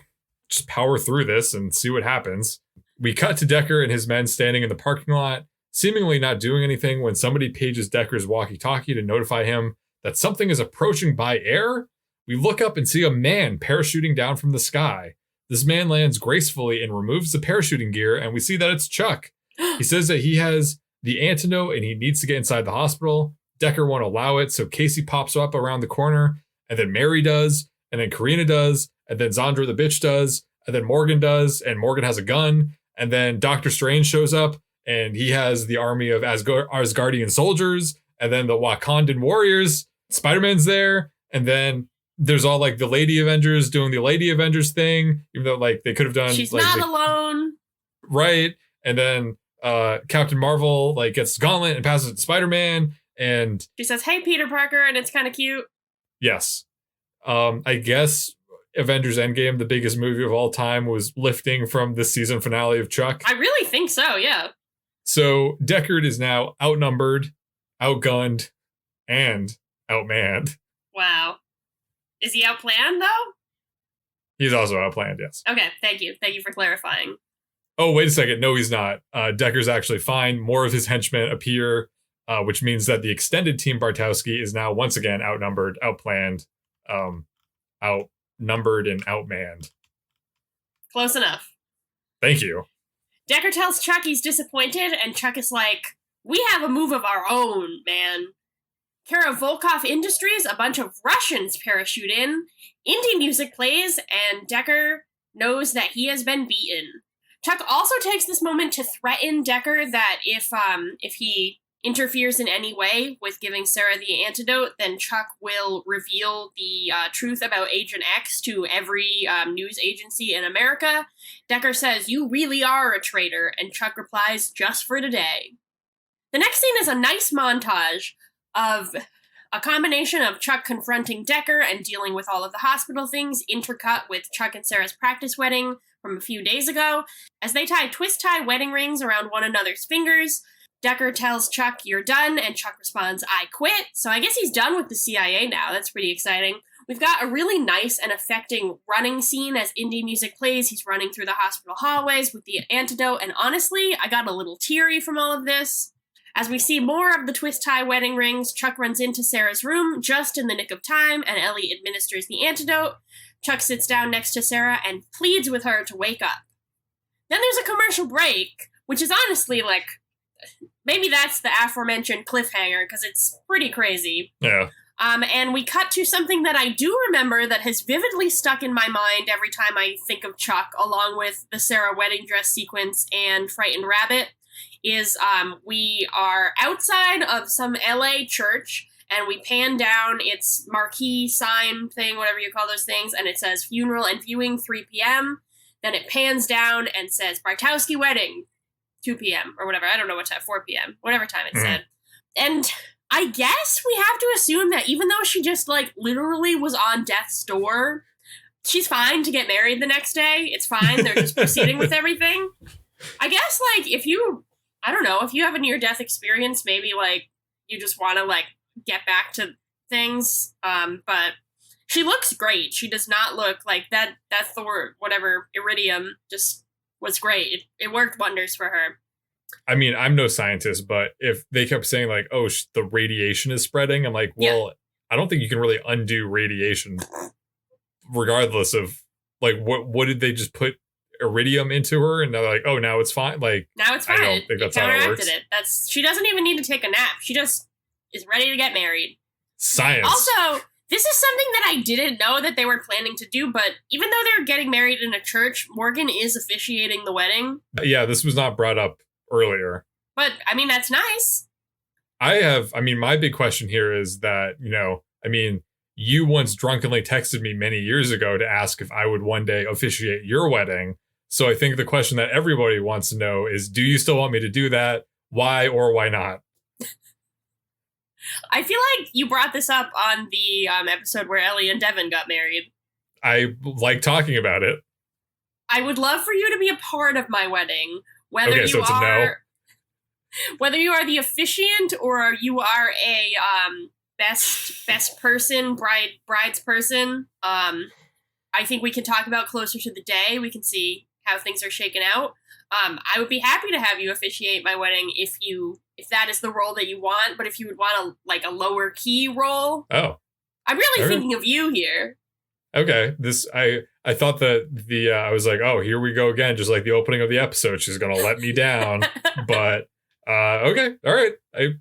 just power through this and see what happens. We cut to Decker and his men standing in the parking lot, seemingly not doing anything, when somebody pages Decker's walkie-talkie to notify him that something is approaching by air. We look up and see a man parachuting down from the sky. This man lands gracefully and removes the parachuting gear, and we see that it's Chuck. He says that he has the antidote and he needs to get inside the hospital. Decker won't allow it, so Casey pops up around the corner, and then Mary does, and then Karina does, and then Zandra the Bitch does, and then Morgan does, and Morgan has a gun, and then Doctor Strange shows up, and he has the army of Asgardian soldiers, and then the Wakandan warriors. Spider-Man's there, and then there's all like the Lady Avengers doing the Lady Avengers thing, even though like they could have done. She's like, not alone. Right. And then Captain Marvel like gets the gauntlet and passes it to Spider-Man, and she says, "Hey, Peter Parker," and it's kind of cute. Yes. I guess Avengers Endgame, the biggest movie of all time, was lifting from the season finale of Chuck. I really think so, yeah. So Deckard is now outnumbered, outgunned, and outmanned. Wow. Is he outplanned, though? He's also outplanned, yes. Okay, thank you. Thank you for clarifying. Oh, wait a second. No, he's not. Decker's actually fine. More of his henchmen appear, which means that the extended Team Bartowski is now once again outnumbered, outplanned, outnumbered, and outmanned. Close enough. Thank you. Decker tells Chuck he's disappointed, and Chuck is like, "We have a move of our own, man." Kara Volkov Industries, a bunch of Russians parachute in, indie music plays, and Decker knows that he has been beaten. Chuck also takes this moment to threaten Decker that if he interferes in any way with giving Sarah the antidote, then Chuck will reveal the truth about Agent X to every news agency in America. Decker says, "You really are a traitor," and Chuck replies, "Just for today." The next scene is a nice montage of a combination of Chuck confronting Decker and dealing with all of the hospital things, intercut with Chuck and Sarah's practice wedding from a few days ago. As they tie twist-tie wedding rings around one another's fingers, Decker tells Chuck, "You're done," and Chuck responds, "I quit." So I guess he's done with the CIA now. That's pretty exciting. We've got a really nice and affecting running scene as indie music plays. He's running through the hospital hallways with the antidote, and honestly, I got a little teary from all of this. As we see more of the twist-tie wedding rings, Chuck runs into Sarah's room just in the nick of time, and Ellie administers the antidote. Chuck sits down next to Sarah and pleads with her to wake up. Then there's a commercial break, which is honestly, like, maybe that's the aforementioned cliffhanger, because it's pretty crazy. Yeah. And we cut to something that I do remember that has vividly stuck in my mind every time I think of Chuck, along with the Sarah wedding dress sequence and Frightened Rabbit, is we are outside of some LA church, and we pan down its marquee sign thing, whatever you call those things, and it says funeral and viewing 3 p.m. Then it pans down and says Bartowski wedding 2 p.m. or whatever. I don't know what time, 4 p.m., whatever time it said. And I guess we have to assume that even though she just, like, literally was on death's door, she's fine to get married the next day. It's fine. They're just proceeding with everything. I guess, like, if you have a near-death experience, maybe, like, you just want to, like, get back to things. But she looks great. She does not look like that Thor, whatever, Iridium, just was great. It worked wonders for her. I mean, I'm no scientist, but if they kept saying, like, oh, the radiation is spreading, I'm like, well, yeah. I don't think you can really undo radiation regardless of, like, what did they just put iridium into her, and they're like, oh, now it's fine. Like, now it's fine. I don't think that's how it works. She doesn't even need to take a nap. She just is ready to get married. Science. Also, this is something that I didn't know that they were planning to do, but even though they're getting married in a church, Morgan is officiating the wedding. Yeah, this was not brought up earlier. But, I mean, that's nice. My big question here is that, you once drunkenly texted me many years ago to ask if I would one day officiate your wedding. So I think the question that everybody wants to know is, do you still want me to do that? Why or why not? I feel like you brought this up on the episode where Ellie and Devin got married. I like talking about it. I would love for you to be a part of my wedding, whether okay, so it's a no. Whether you are the officiant or you are a best person, bride's person. I think we can talk about closer to the day. We can see how things are shaken out. I would be happy to have you officiate my wedding if that is the role that you want, but if you would want a lower key role. Oh. I'm really thinking of you here. Okay. I thought that I was like, oh, here we go again, just like the opening of the episode. She's gonna let me down. But okay, all right.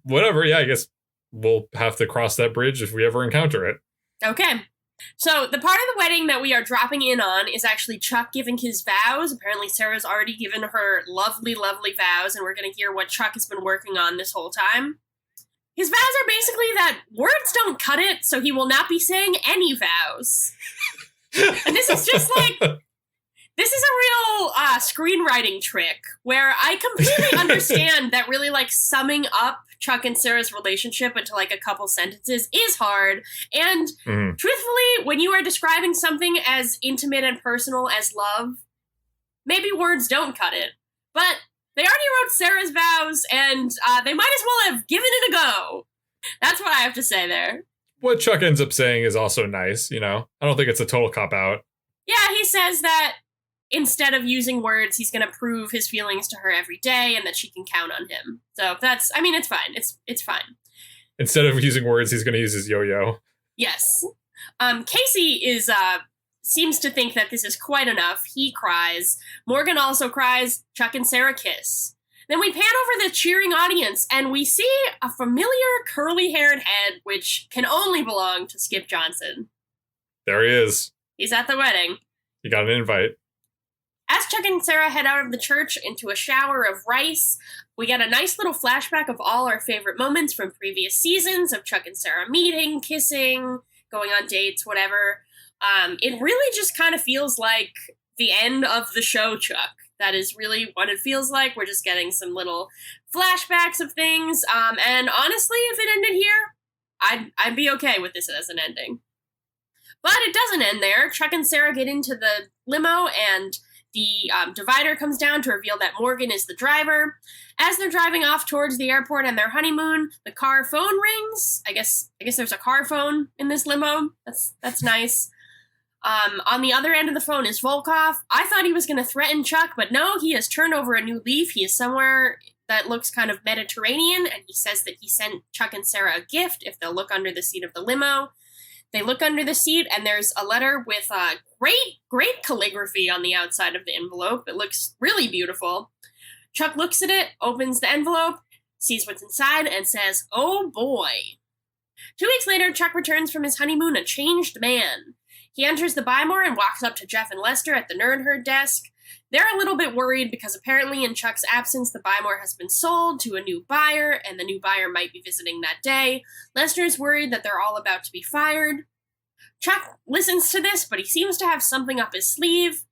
Whatever, yeah, I guess we'll have to cross that bridge if we ever encounter it. Okay. So the part of the wedding that we are dropping in on is actually Chuck giving his vows. Apparently Sarah's already given her lovely, lovely vows, and we're going to hear what Chuck has been working on this whole time. His vows are basically that words don't cut it, so he will not be saying any vows. And this is just like, this is a real screenwriting trick where I completely understand that really, like, summing up Chuck and Sarah's relationship into, like, a couple sentences is hard. And truthfully, when you are describing something as intimate and personal as love, maybe words don't cut it. But they already wrote Sarah's vows, and they might as well have given it a go. That's what I have to say there. What Chuck ends up saying is also nice, I don't think it's a total cop-out. Yeah, he says that instead of using words, he's going to prove his feelings to her every day and that she can count on him. So it's fine. It's fine. Instead of using words, he's going to use his yo-yo. Yes. Casey seems to think that this is quite enough. He cries. Morgan also cries. Chuck and Sarah kiss. Then we pan over the cheering audience and we see a familiar curly-haired head, which can only belong to Skip Johnson. There he is. He's at the wedding. He got an invite. As Chuck and Sarah head out of the church into a shower of rice, we get a nice little flashback of all our favorite moments from previous seasons of Chuck and Sarah meeting, kissing, going on dates, whatever. It really just kind of feels like the end of the show, Chuck. That is really what it feels like. We're just getting some little flashbacks of things. And honestly, if it ended here, I'd be okay with this as an ending. But it doesn't end there. Chuck and Sarah get into the limo, and the divider comes down to reveal that Morgan is the driver. As they're driving off towards the airport and their honeymoon, the car phone rings. I guess there's a car phone in this limo. That's nice. On the other end of the phone is Volkov. I thought he was going to threaten Chuck, but no, he has turned over a new leaf. He is somewhere that looks kind of Mediterranean, and he says that he sent Chuck and Sarah a gift if they'll look under the seat of the limo. They look under the seat, and there's a letter with great calligraphy on the outside of the envelope. It looks really beautiful. Chuck looks at it, opens the envelope, sees what's inside, and says, "Oh boy." 2 weeks later, Chuck returns from his honeymoon a changed man. He enters the Buy More and walks up to Jeff and Lester at the Nerd Herd desk. They're a little bit worried because apparently in Chuck's absence, the Buy More has been sold to a new buyer, and the new buyer might be visiting that day. Lester is worried that they're all about to be fired. Chuck listens to this, but he seems to have something up his sleeve.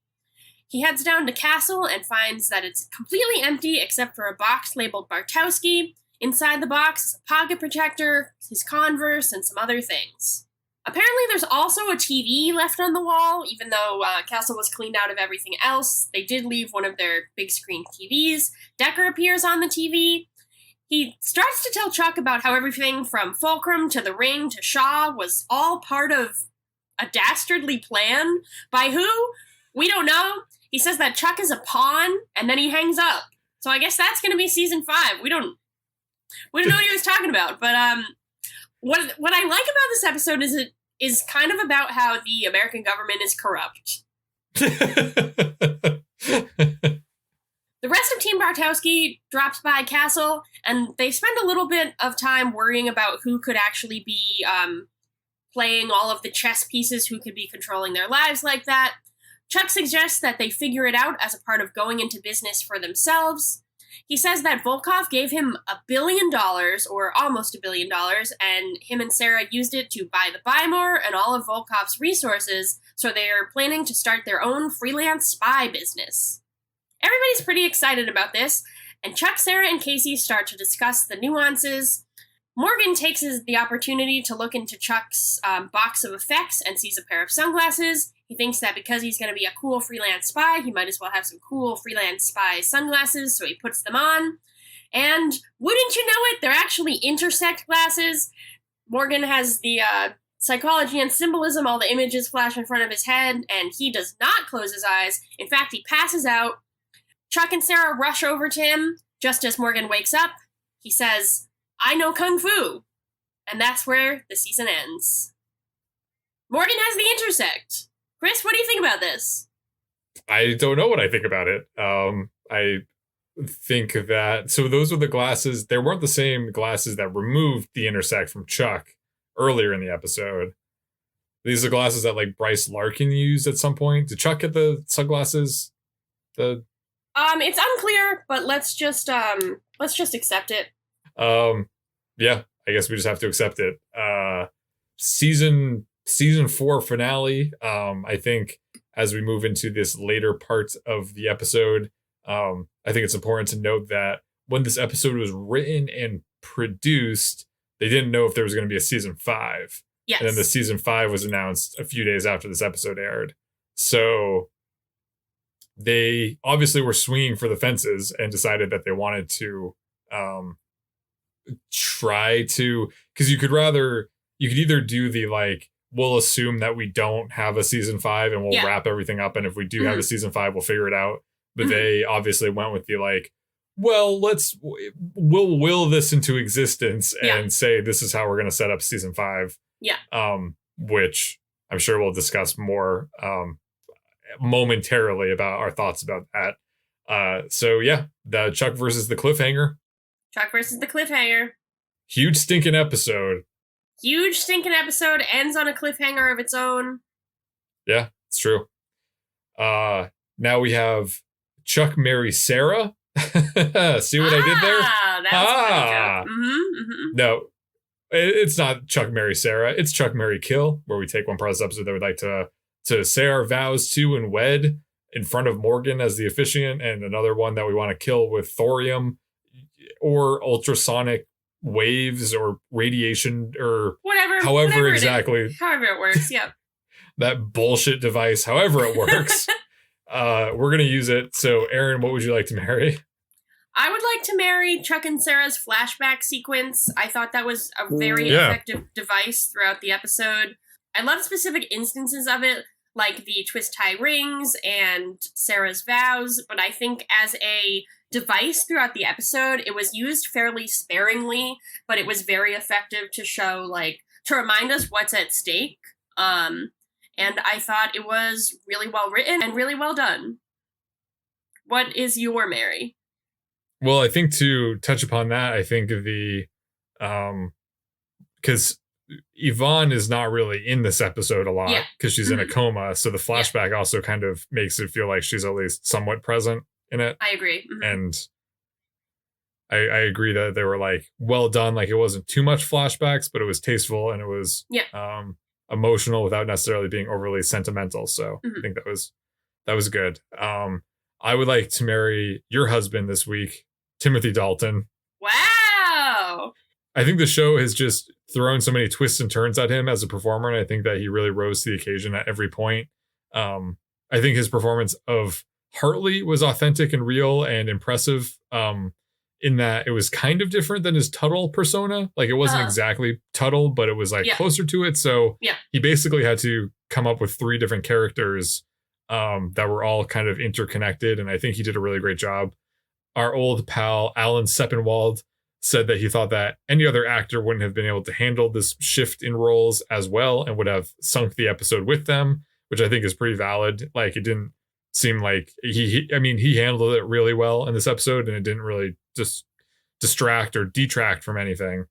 He heads down to Castle and finds that it's completely empty except for a box labeled Bartowski. Inside the box is a pocket protector, his Converse, and some other things. Apparently there's also a TV left on the wall, even though Castle was cleaned out of everything else. They did leave one of their big screen TVs. Decker appears on the TV. He starts to tell Chuck about how everything from Fulcrum to the Ring to Shaw was all part of a dastardly plan. By who? We don't know. He says that Chuck is a pawn, and then he hangs up. So I guess that's going to be season 5. We don't know what he was talking about. But what I like about this episode is it is kind of about how the American government is corrupt. The rest of Team Bartowski drops by Castle, and they spend a little bit of time worrying about who could actually be playing all of the chess pieces, who could be controlling their lives like that. Chuck suggests that they figure it out as a part of going into business for themselves. He says that Volkov gave him $1 billion, or almost $1 billion, and him and Sarah used it to buy the Buy More and all of Volkov's resources, so they are planning to start their own freelance spy business. Everybody's pretty excited about this, and Chuck, Sarah, and Casey start to discuss the nuances. Morgan takes the opportunity to look into Chuck's box of effects and sees a pair of sunglasses. He thinks that because he's going to be a cool freelance spy, he might as well have some cool freelance spy sunglasses, so he puts them on. And wouldn't you know it, they're actually intersect glasses. Morgan has the psychology and symbolism, all the images flash in front of his head, and he does not close his eyes. In fact, he passes out. Chuck and Sarah rush over to him. Just as Morgan wakes up, he says, "I know Kung Fu." And that's where the season ends. Morgan has the intersect. Chris, what do you think about this? I don't know what I think about it. I think that, so those were the glasses. They weren't the same glasses that removed the intersect from Chuck earlier in the episode. These are glasses that like Bryce Larkin used at some point. Did Chuck get the sunglasses? It's unclear, but let's just accept it. Yeah, I guess we just have to accept it. Season 4 finale. I think as we move into this later part of the episode, I think it's important to note that when this episode was written and produced, they didn't know if there was going to be a season 5. Yes. And then the season 5 was announced a few days after this episode aired. So they obviously were swinging for the fences and decided that they wanted to try to, because you could either do the like, we'll assume that we don't have a season 5 and we'll wrap everything up, and if we do have a season 5, we'll figure it out. But they obviously went with the like, well, we'll will this into existence and say this is how we're going to set up season 5. Yeah. Which I'm sure we'll discuss more momentarily about our thoughts about that. So yeah, the Chuck versus the Cliffhanger. Chuck versus the Cliffhanger. Huge stinking episode. Ends on a cliffhanger of its own. Yeah, it's true. Now we have Chuck marry Sarah. See what I did there? That was a funny joke. No, it's not Chuck marry Sarah. It's Chuck marry kill, where we take one part of this episode that we'd like to say our vows to and wed in front of Morgan as the officiant, and another one that we want to kill with thorium or ultrasonic waves or radiation or however exactly. However it works, yep. That bullshit device, however it works. We're going to use it. So, Erin, what would you like to marry? I would like to marry Chuck and Sarah's flashback sequence. I thought that was a very effective device throughout the episode. I love specific instances of it, like the twist tie rings and Sarah's vows, but I think as a device throughout the episode, it was used fairly sparingly, but it was very effective to show, like, to remind us what's at stake. And I thought it was really well written and really well done. What is your Mary? Well, I think to touch upon that, I think because Yvonne is not really in this episode a lot because she's in a coma. So the flashback also kind of makes it feel like she's at least somewhat present in it. I agree. And I agree that they were like well done. Like it wasn't too much flashbacks, but it was tasteful and it was emotional without necessarily being overly sentimental. So I think that was good. I would like to marry your husband this week, Timothy Dalton. Wow. I think the show has just thrown so many twists and turns at him as a performer, and I think that he really rose to the occasion at every point. I think his performance of Hartley was authentic and real and impressive, in that it was kind of different than his Tuttle persona. Like it wasn't exactly Tuttle, but it was like closer to it. So he basically had to come up with 3 different characters that were all kind of interconnected, and I think he did a really great job. Our old pal Alan Sepinwald said that he thought that any other actor wouldn't have been able to handle this shift in roles as well and would have sunk the episode with them, which I think is pretty valid. Like it didn't seem like he handled it really well in this episode, and it didn't really just distract or detract from anything.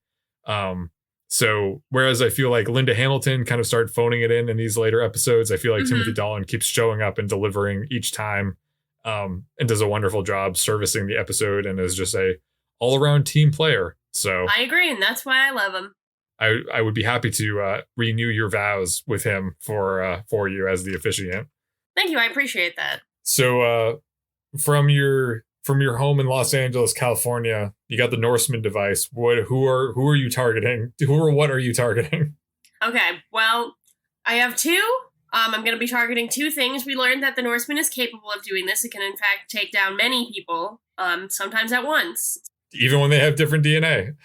So whereas I feel like Linda Hamilton kind of started phoning it in these later episodes, I feel like Timothy Dalton keeps showing up and delivering each time, and does a wonderful job servicing the episode and is just a all-around team player. So I agree, and that's why I love him. I would be happy to renew your vows with him for you as the officiant. Thank you, I appreciate that. So from your home in Los Angeles, California, you got the Norseman device. Who are you targeting? Who or what are you targeting? Okay, well, I have 2. I'm going to be targeting 2 things. We learned that the Norseman is capable of doing this. It can, in fact, take down many people, sometimes at once. Even when they have different DNA.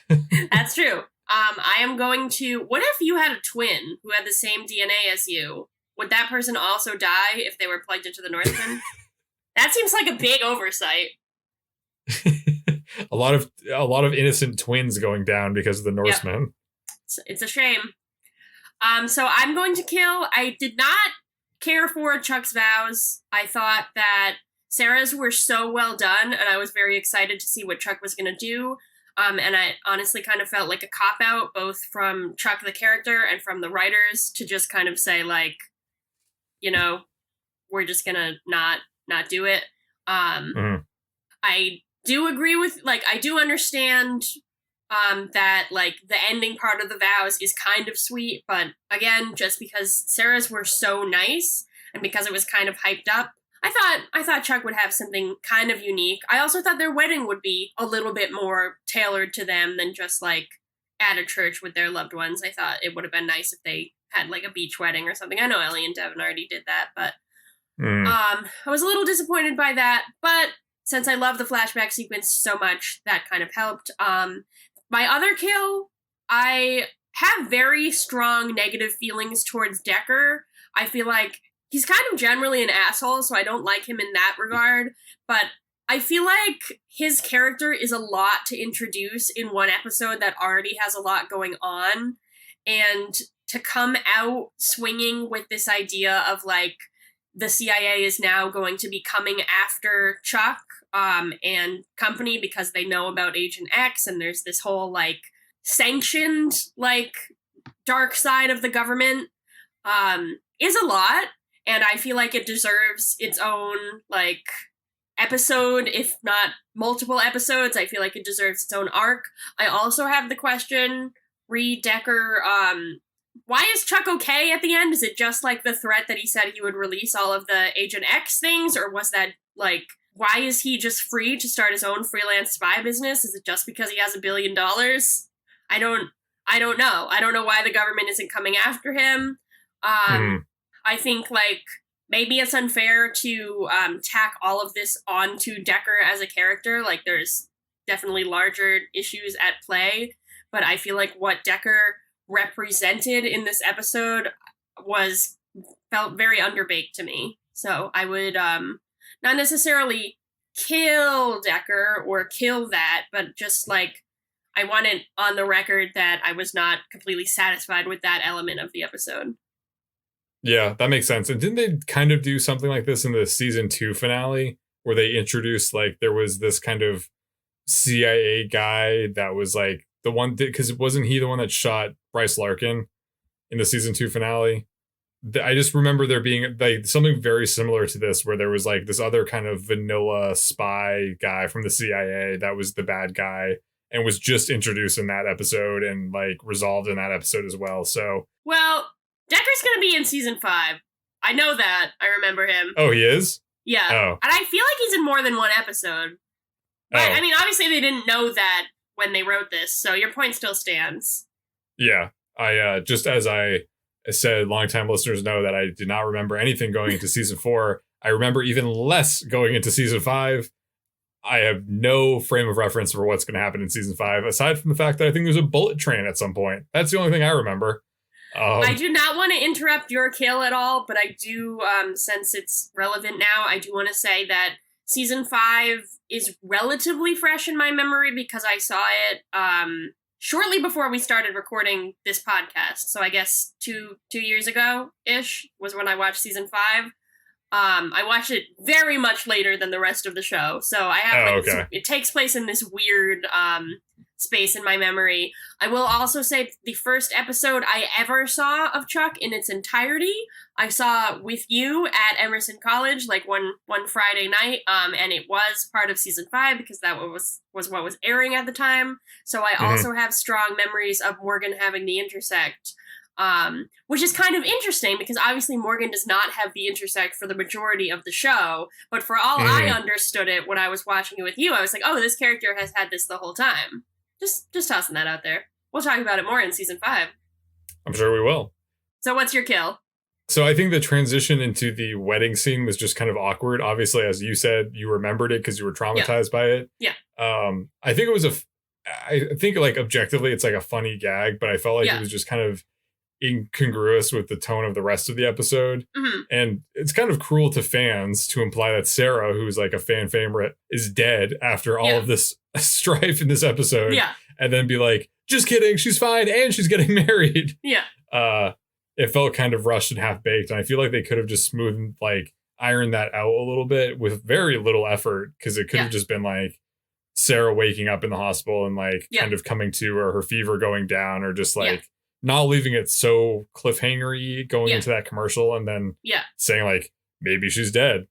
That's true. I am going to... What if you had a twin who had the same DNA as you? Would that person also die if they were plugged into the Norseman? That seems like a big oversight. a lot of innocent twins going down because of the Norseman. Yep. It's a shame. So I'm going to kill... I did not care for Chuck's vows. I thought that Sarah's were so well done, and I was very excited to see what Chuck was going to do. And I honestly kind of felt like a cop-out, both from Chuck the character and from the writers, to just kind of say, like, you know, we're just going to not do it. I do agree with, like, I do understand that, like, the ending part of the vows is kind of sweet, but again, just because Sarah's were so nice and because it was kind of hyped up, I thought Chuck would have something kind of unique. I also thought their wedding would be a little bit more tailored to them than just, like, at a church with their loved ones. I thought it would have been nice if they had, like, a beach wedding or something. I know Ellie and Devin already did that, but I was a little disappointed by that, but since I love the flashback sequence so much, that kind of helped. My other kill, I have very strong negative feelings towards Decker. I feel like he's kind of generally an asshole, so I don't like him in that regard, but I feel like his character is a lot to introduce in one episode that already has a lot going on, and to come out swinging with this idea of, like, the CIA is now going to be coming after Chuck and company because they know about Agent X, and there's this whole, like, sanctioned, like, dark side of the government is a lot, and I feel like it deserves its own, like, episode, if not multiple episodes. I feel like it deserves its own arc. I also have the question, re Decker, why is Chuck okay at the end? Is it just like the threat that he said he would release all of the Agent X things, or was that like, why is he just free to start his own freelance spy business? Is it just because he has $1 billion? I don't know. I don't know why the government isn't coming after him. I think like maybe it's unfair to tack all of this onto Decker as a character. Like there's definitely larger issues at play, but I feel like what Decker represented in this episode felt very underbaked to me. So I would not necessarily kill Decker or kill that, but just like I want it on the record that I was not completely satisfied with that element of the episode. Yeah, that makes sense. And didn't they kind of do something like this in the season 2 finale where they introduced like there was this kind of CIA guy that was like the one, because wasn't he the one that shot Bryce Larkin in the season 2 finale? I just remember there being like something very similar to this where there was like this other kind of vanilla spy guy from the CIA that was the bad guy and was just introduced in that episode and like resolved in that episode as well. So, well, Decker's gonna be in season 5. I know that. I remember him. Oh, he is? Yeah. Oh. And I feel like he's in more than one episode. But, I mean, obviously they didn't know that when they wrote this, so your point still stands. Yeah. I just as I said, longtime listeners know that I did not remember anything going into season 4. I remember even less going into season 5. I have no frame of reference for what's going to happen in season 5, aside from the fact that I think there's a bullet train at some point. That's the only thing I remember. I do not want to interrupt your kill at all, but I do, since it's relevant now, I do want to say that season 5 is relatively fresh in my memory because I saw it shortly before we started recording this podcast. So I guess two years ago-ish was when I watched season 5. I watched it very much later than the rest of the show. So I have it takes place in this weird space in my memory. I will also say the first episode I ever saw of Chuck in its entirety, I saw with you at Emerson College, like one Friday night, and it was part of season 5 because that was what was airing at the time. So I also have strong memories of Morgan having the intersect, which is kind of interesting because obviously Morgan does not have the intersect for the majority of the show, but for all I understood it when I was watching it with you, I was like, oh, this character has had this the whole time. Just tossing that out there. We'll talk about it more in season 5. I'm sure we will. So what's your kill? So I think the transition into the wedding scene was just kind of awkward. Obviously, as you said, you remembered it because you were traumatized by it. Yeah. I think it was I think like objectively it's like a funny gag, but I felt like it was just kind of incongruous with the tone of the rest of the episode. And it's kind of cruel to fans to imply that Sarah, who's like a fan favorite, is dead after all of this strife in this episode. And then be like, just kidding, she's fine and she's getting married. It felt kind of rushed and half-baked, and I feel like they could have just smoothed, like, ironed that out a little bit with very little effort, because it could have just been like Sarah waking up in the hospital and like kind of coming to, or her fever going down, or just like not leaving it so cliffhanger-y going into that commercial and then saying like maybe she's dead.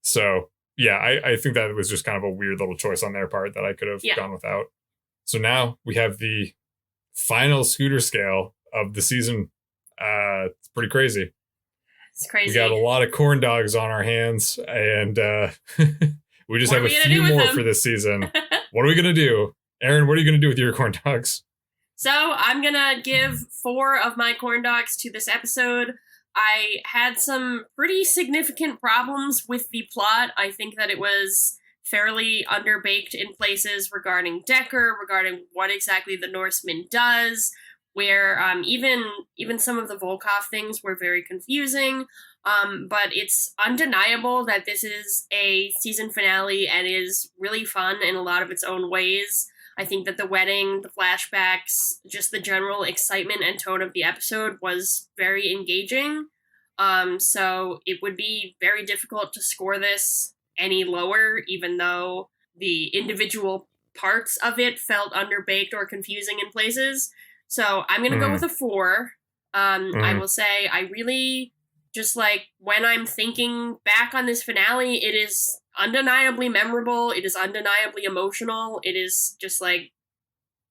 So I think that was just kind of a weird little choice on their part that I could have gone without. So now we have the final Scooter scale of the season. It's pretty crazy. It's crazy. We got a lot of corn dogs on our hands, and we just have a few more for this season. What are we gonna do? Erin, what are you gonna do with your corn dogs? So I'm gonna give 4 of my corn dogs to this episode. I had some pretty significant problems with the plot. I think that it was fairly underbaked in places regarding Decker, regarding what exactly the Norseman does, where even some of the Volkov things were very confusing. But it's undeniable that this is a season finale and is really fun in a lot of its own ways. I think that the wedding, the flashbacks, just the general excitement and tone of the episode was very engaging. So it would be very difficult to score this any lower, even though the individual parts of it felt underbaked or confusing in places. So I'm going to go with a 4. I will say I really just like when I'm thinking back on this finale, it is undeniably memorable. It is undeniably emotional. It is just like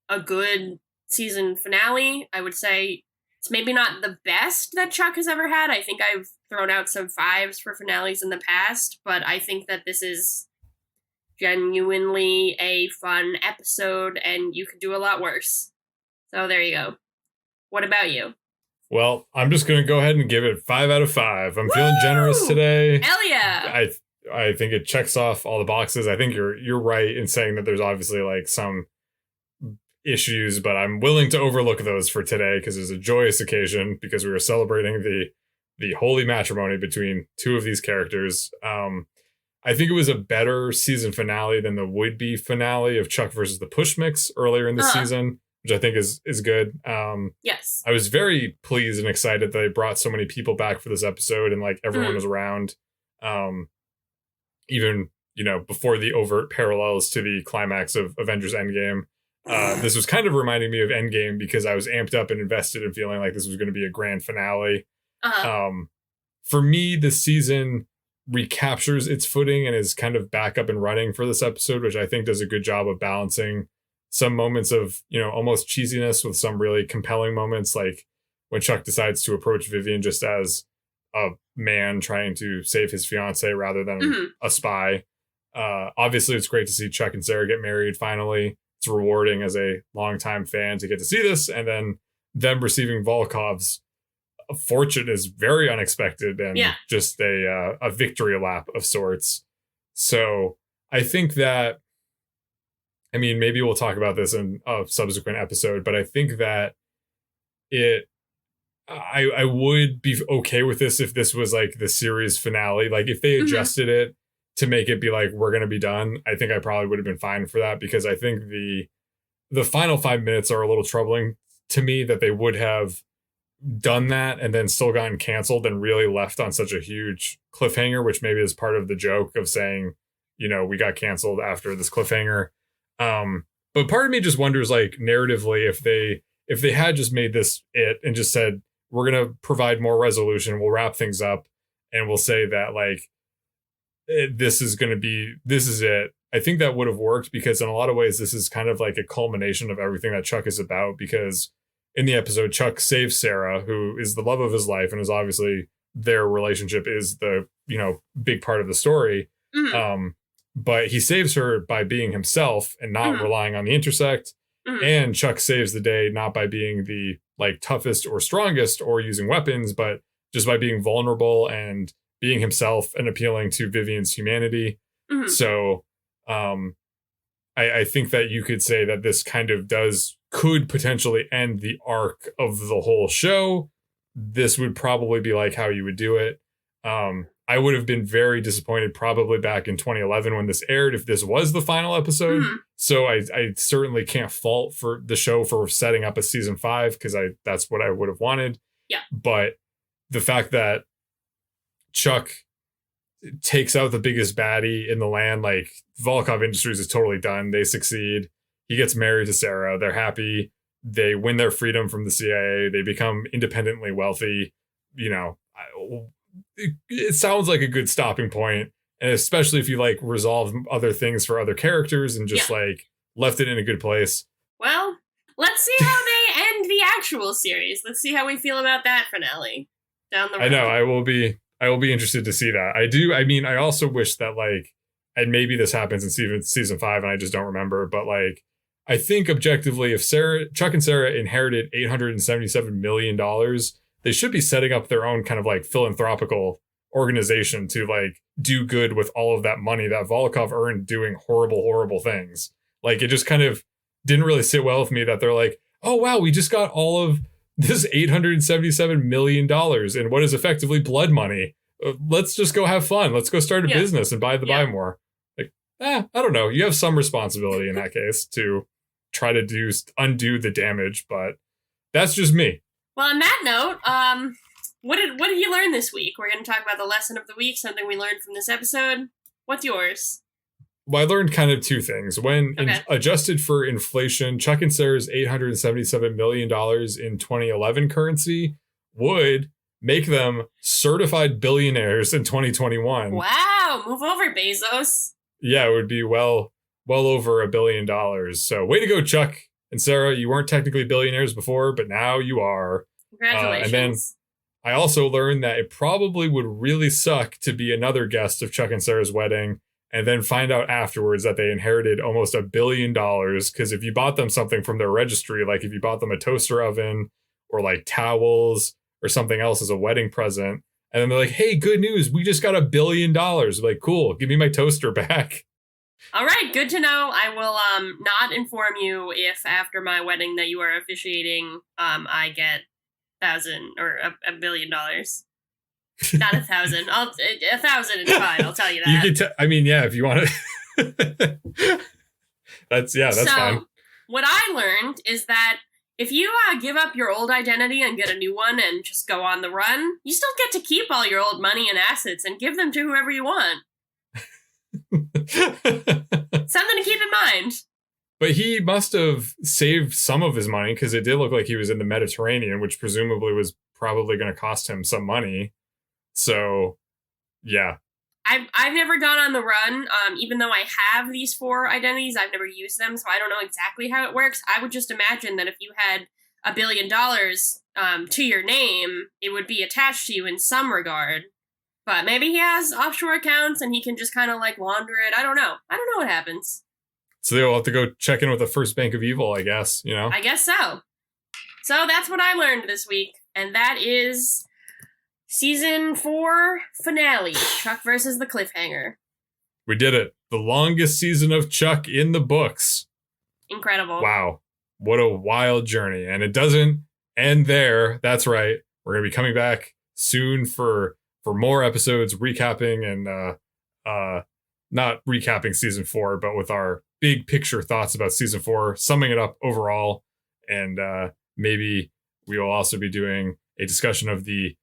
a good season finale. I would say It's maybe not the best that Chuck has ever had. I think I've thrown out some 5s for finales in the past, but I think that this is genuinely a fun episode, and you could do a lot worse. So there you go. What about you? Well, I'm just going to go ahead and give it 5 out of 5. I'm feeling generous today. Hell yeah. I think it checks off all the boxes. I think you're right in saying that there's obviously like some issues, but I'm willing to overlook those for today because it's a joyous occasion because we were celebrating the holy matrimony between two of these characters. I think it was a better season finale than the would-be finale of Chuck versus the Push Mix earlier in the season, which I think is good. Yes. I was very pleased and excited that they brought so many people back for this episode and like everyone was around. Even, before the overt parallels to the climax of Avengers Endgame. This was kind of reminding me of Endgame because I was amped up and invested in feeling like this was going to be a grand finale. For me, the season recaptures its footing and is kind of back up and running for this episode, which I think does a good job of balancing some moments of, almost cheesiness with some really compelling moments, like when Chuck decides to approach Vivian just as a man trying to save his fiance rather than a spy. Obviously, it's great to see Chuck and Sarah get married finally. It's rewarding as a longtime fan to get to see this, and then them receiving Volkov's fortune is very unexpected and just a victory lap of sorts. So I think that, maybe we'll talk about this in a subsequent episode, but I think that I would be okay with this if this was like the series finale. Like if they adjusted it to make it be like, we're going to be done, I think I probably would have been fine for that, because I think the final 5 minutes are a little troubling to me, that they would have done that and then still gotten canceled and really left on such a huge cliffhanger, which maybe is part of the joke of saying, we got canceled after this cliffhanger. But part of me just wonders, like, narratively, if they had just made this it and just said, we're going to provide more resolution, we'll wrap things up, and we'll say that, like, this is it. I think that would have worked, because in a lot of ways, this is kind of like a culmination of everything that Chuck is about, because in the episode, Chuck saves Sarah, who is the love of his life, and is obviously their relationship is the, big part of the story. But he saves her by being himself and not relying on the intersect. And Chuck saves the day not by being the like toughest or strongest or using weapons, but just by being vulnerable and being himself and appealing to Vivian's humanity. So I think that you could say that this kind of could potentially end the arc of the whole show. This would probably be like how you would do it. I would have been very disappointed probably back in 2011 when this aired if this was the final episode. So I certainly can't fault for the show for setting up a season 5, because that's what I would have wanted. Yeah. But the fact that Chuck takes out the biggest baddie in the land, like Volkov Industries is totally done. They succeed. He gets married to Sarah. They're happy. They win their freedom from the CIA. They become independently wealthy. It sounds like a good stopping point, and especially if you like resolve other things for other characters and just like left it in a good place. Well, let's see how they end the actual series. Let's see how we feel about that finale down the road. I know I will be interested to see that. I also wish that, like, and maybe this happens in season 5 and I just don't remember, but like, I think objectively, if Chuck and Sarah inherited $877 million, they should be setting up their own kind of like philanthropical organization to like do good with all of that money that Volkov earned doing horrible, horrible things. Like, it just kind of didn't really sit well with me that they're like, oh, wow, we just got all of this $877 million in what is effectively blood money. Let's just go have fun. Let's go start a business and buy more. Like, I don't know. You have some responsibility in that case to try to undo the damage, but that's just me. Well, on that note, what did you learn this week? We're going to talk about the lesson of the week, something we learned from this episode. What's yours? Well, I learned kind of two things. When adjusted for inflation, Chuck and Sarah's $877 million in 2011 currency would make them certified billionaires in 2021. Wow, move over, Bezos. Yeah, it would be well over $1 billion. So way to go, Chuck and Sarah. You weren't technically billionaires before, but now you are. Congratulations. And then I also learned that it probably would really suck to be another guest of Chuck and Sarah's wedding and then find out afterwards that they inherited almost $1 billion. Because if you bought them something from their registry, like if you bought them a toaster oven or like towels or something else as a wedding present, and then they're like, hey, good news, we just got $1 billion. Like, cool, give me my toaster back. All right, good to know. I will not inform you if after my wedding that you are officiating, I get $1 billion. Not 1,000. 1,000 is fine. I'll tell you that. You can yeah, if you want to. that's fine. What I learned is that if you give up your old identity and get a new one and just go on the run, you still get to keep all your old money and assets and give them to whoever you want. Something to keep in mind. But he must have saved some of his money because it did look like he was in the Mediterranean, which presumably was probably going to cost him some money. So, yeah. I've never gone on the run. Even though I have these 4 identities, I've never used them, so I don't know exactly how it works. I would just imagine that if you had $1 billion to your name, it would be attached to you in some regard. But maybe he has offshore accounts and he can just kind of like launder it. I don't know. I don't know what happens. So they'll have to go check in with the first bank of evil, I guess, you know? I guess so. So that's what I learned this week. And that is season 4 finale, Chuck versus the Cliffhanger. We did it. The longest season of Chuck in the books. Incredible. Wow. What a wild journey. And it doesn't end there. That's right. We're going to be coming back soon for more episodes, recapping and not recapping season 4, but with our big picture thoughts about season 4, summing it up overall. And maybe we will also be doing a discussion of the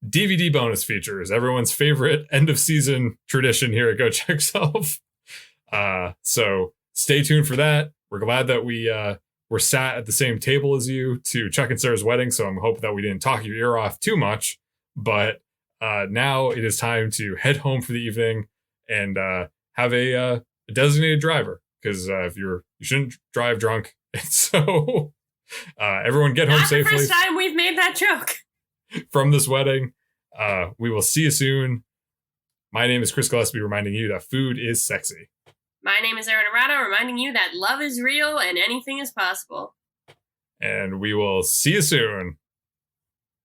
DVD bonus features, everyone's favorite end of season tradition here at Go Check Yourself. So stay tuned for that. We're glad that we were sat at the same table as you to Chuck and Sarah's wedding. So I'm hoping that we didn't talk your ear off too much, but now it is time to head home for the evening and have a designated driver, because you shouldn't drive drunk. So everyone get home safely. Not the first time we've made that joke. From this wedding. We will see you soon. My name is Chris Gillespie, reminding you that food is sexy. My name is Erin and reminding you that love is real and anything is possible. And we will see you soon.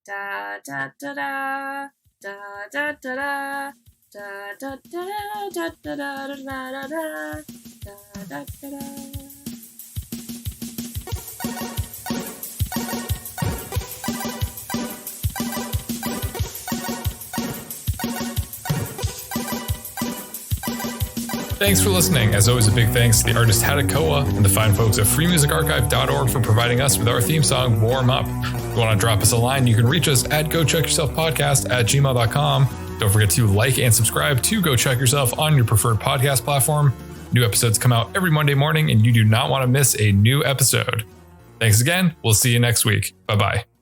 Da da da da da da da da da da da da da da da da da. Thanks for listening. As always, a big thanks to the artist Hadakoa and the fine folks at freemusicarchive.org for providing us with our theme song, Warm Up. If you want to drop us a line, you can reach us at GoChuckYourselfPodcast@gmail.com. Don't forget to like and subscribe to Go Check Yourself on your preferred podcast platform. New episodes come out every Monday morning, and you do not want to miss a new episode. Thanks again. We'll see you next week. Bye-bye.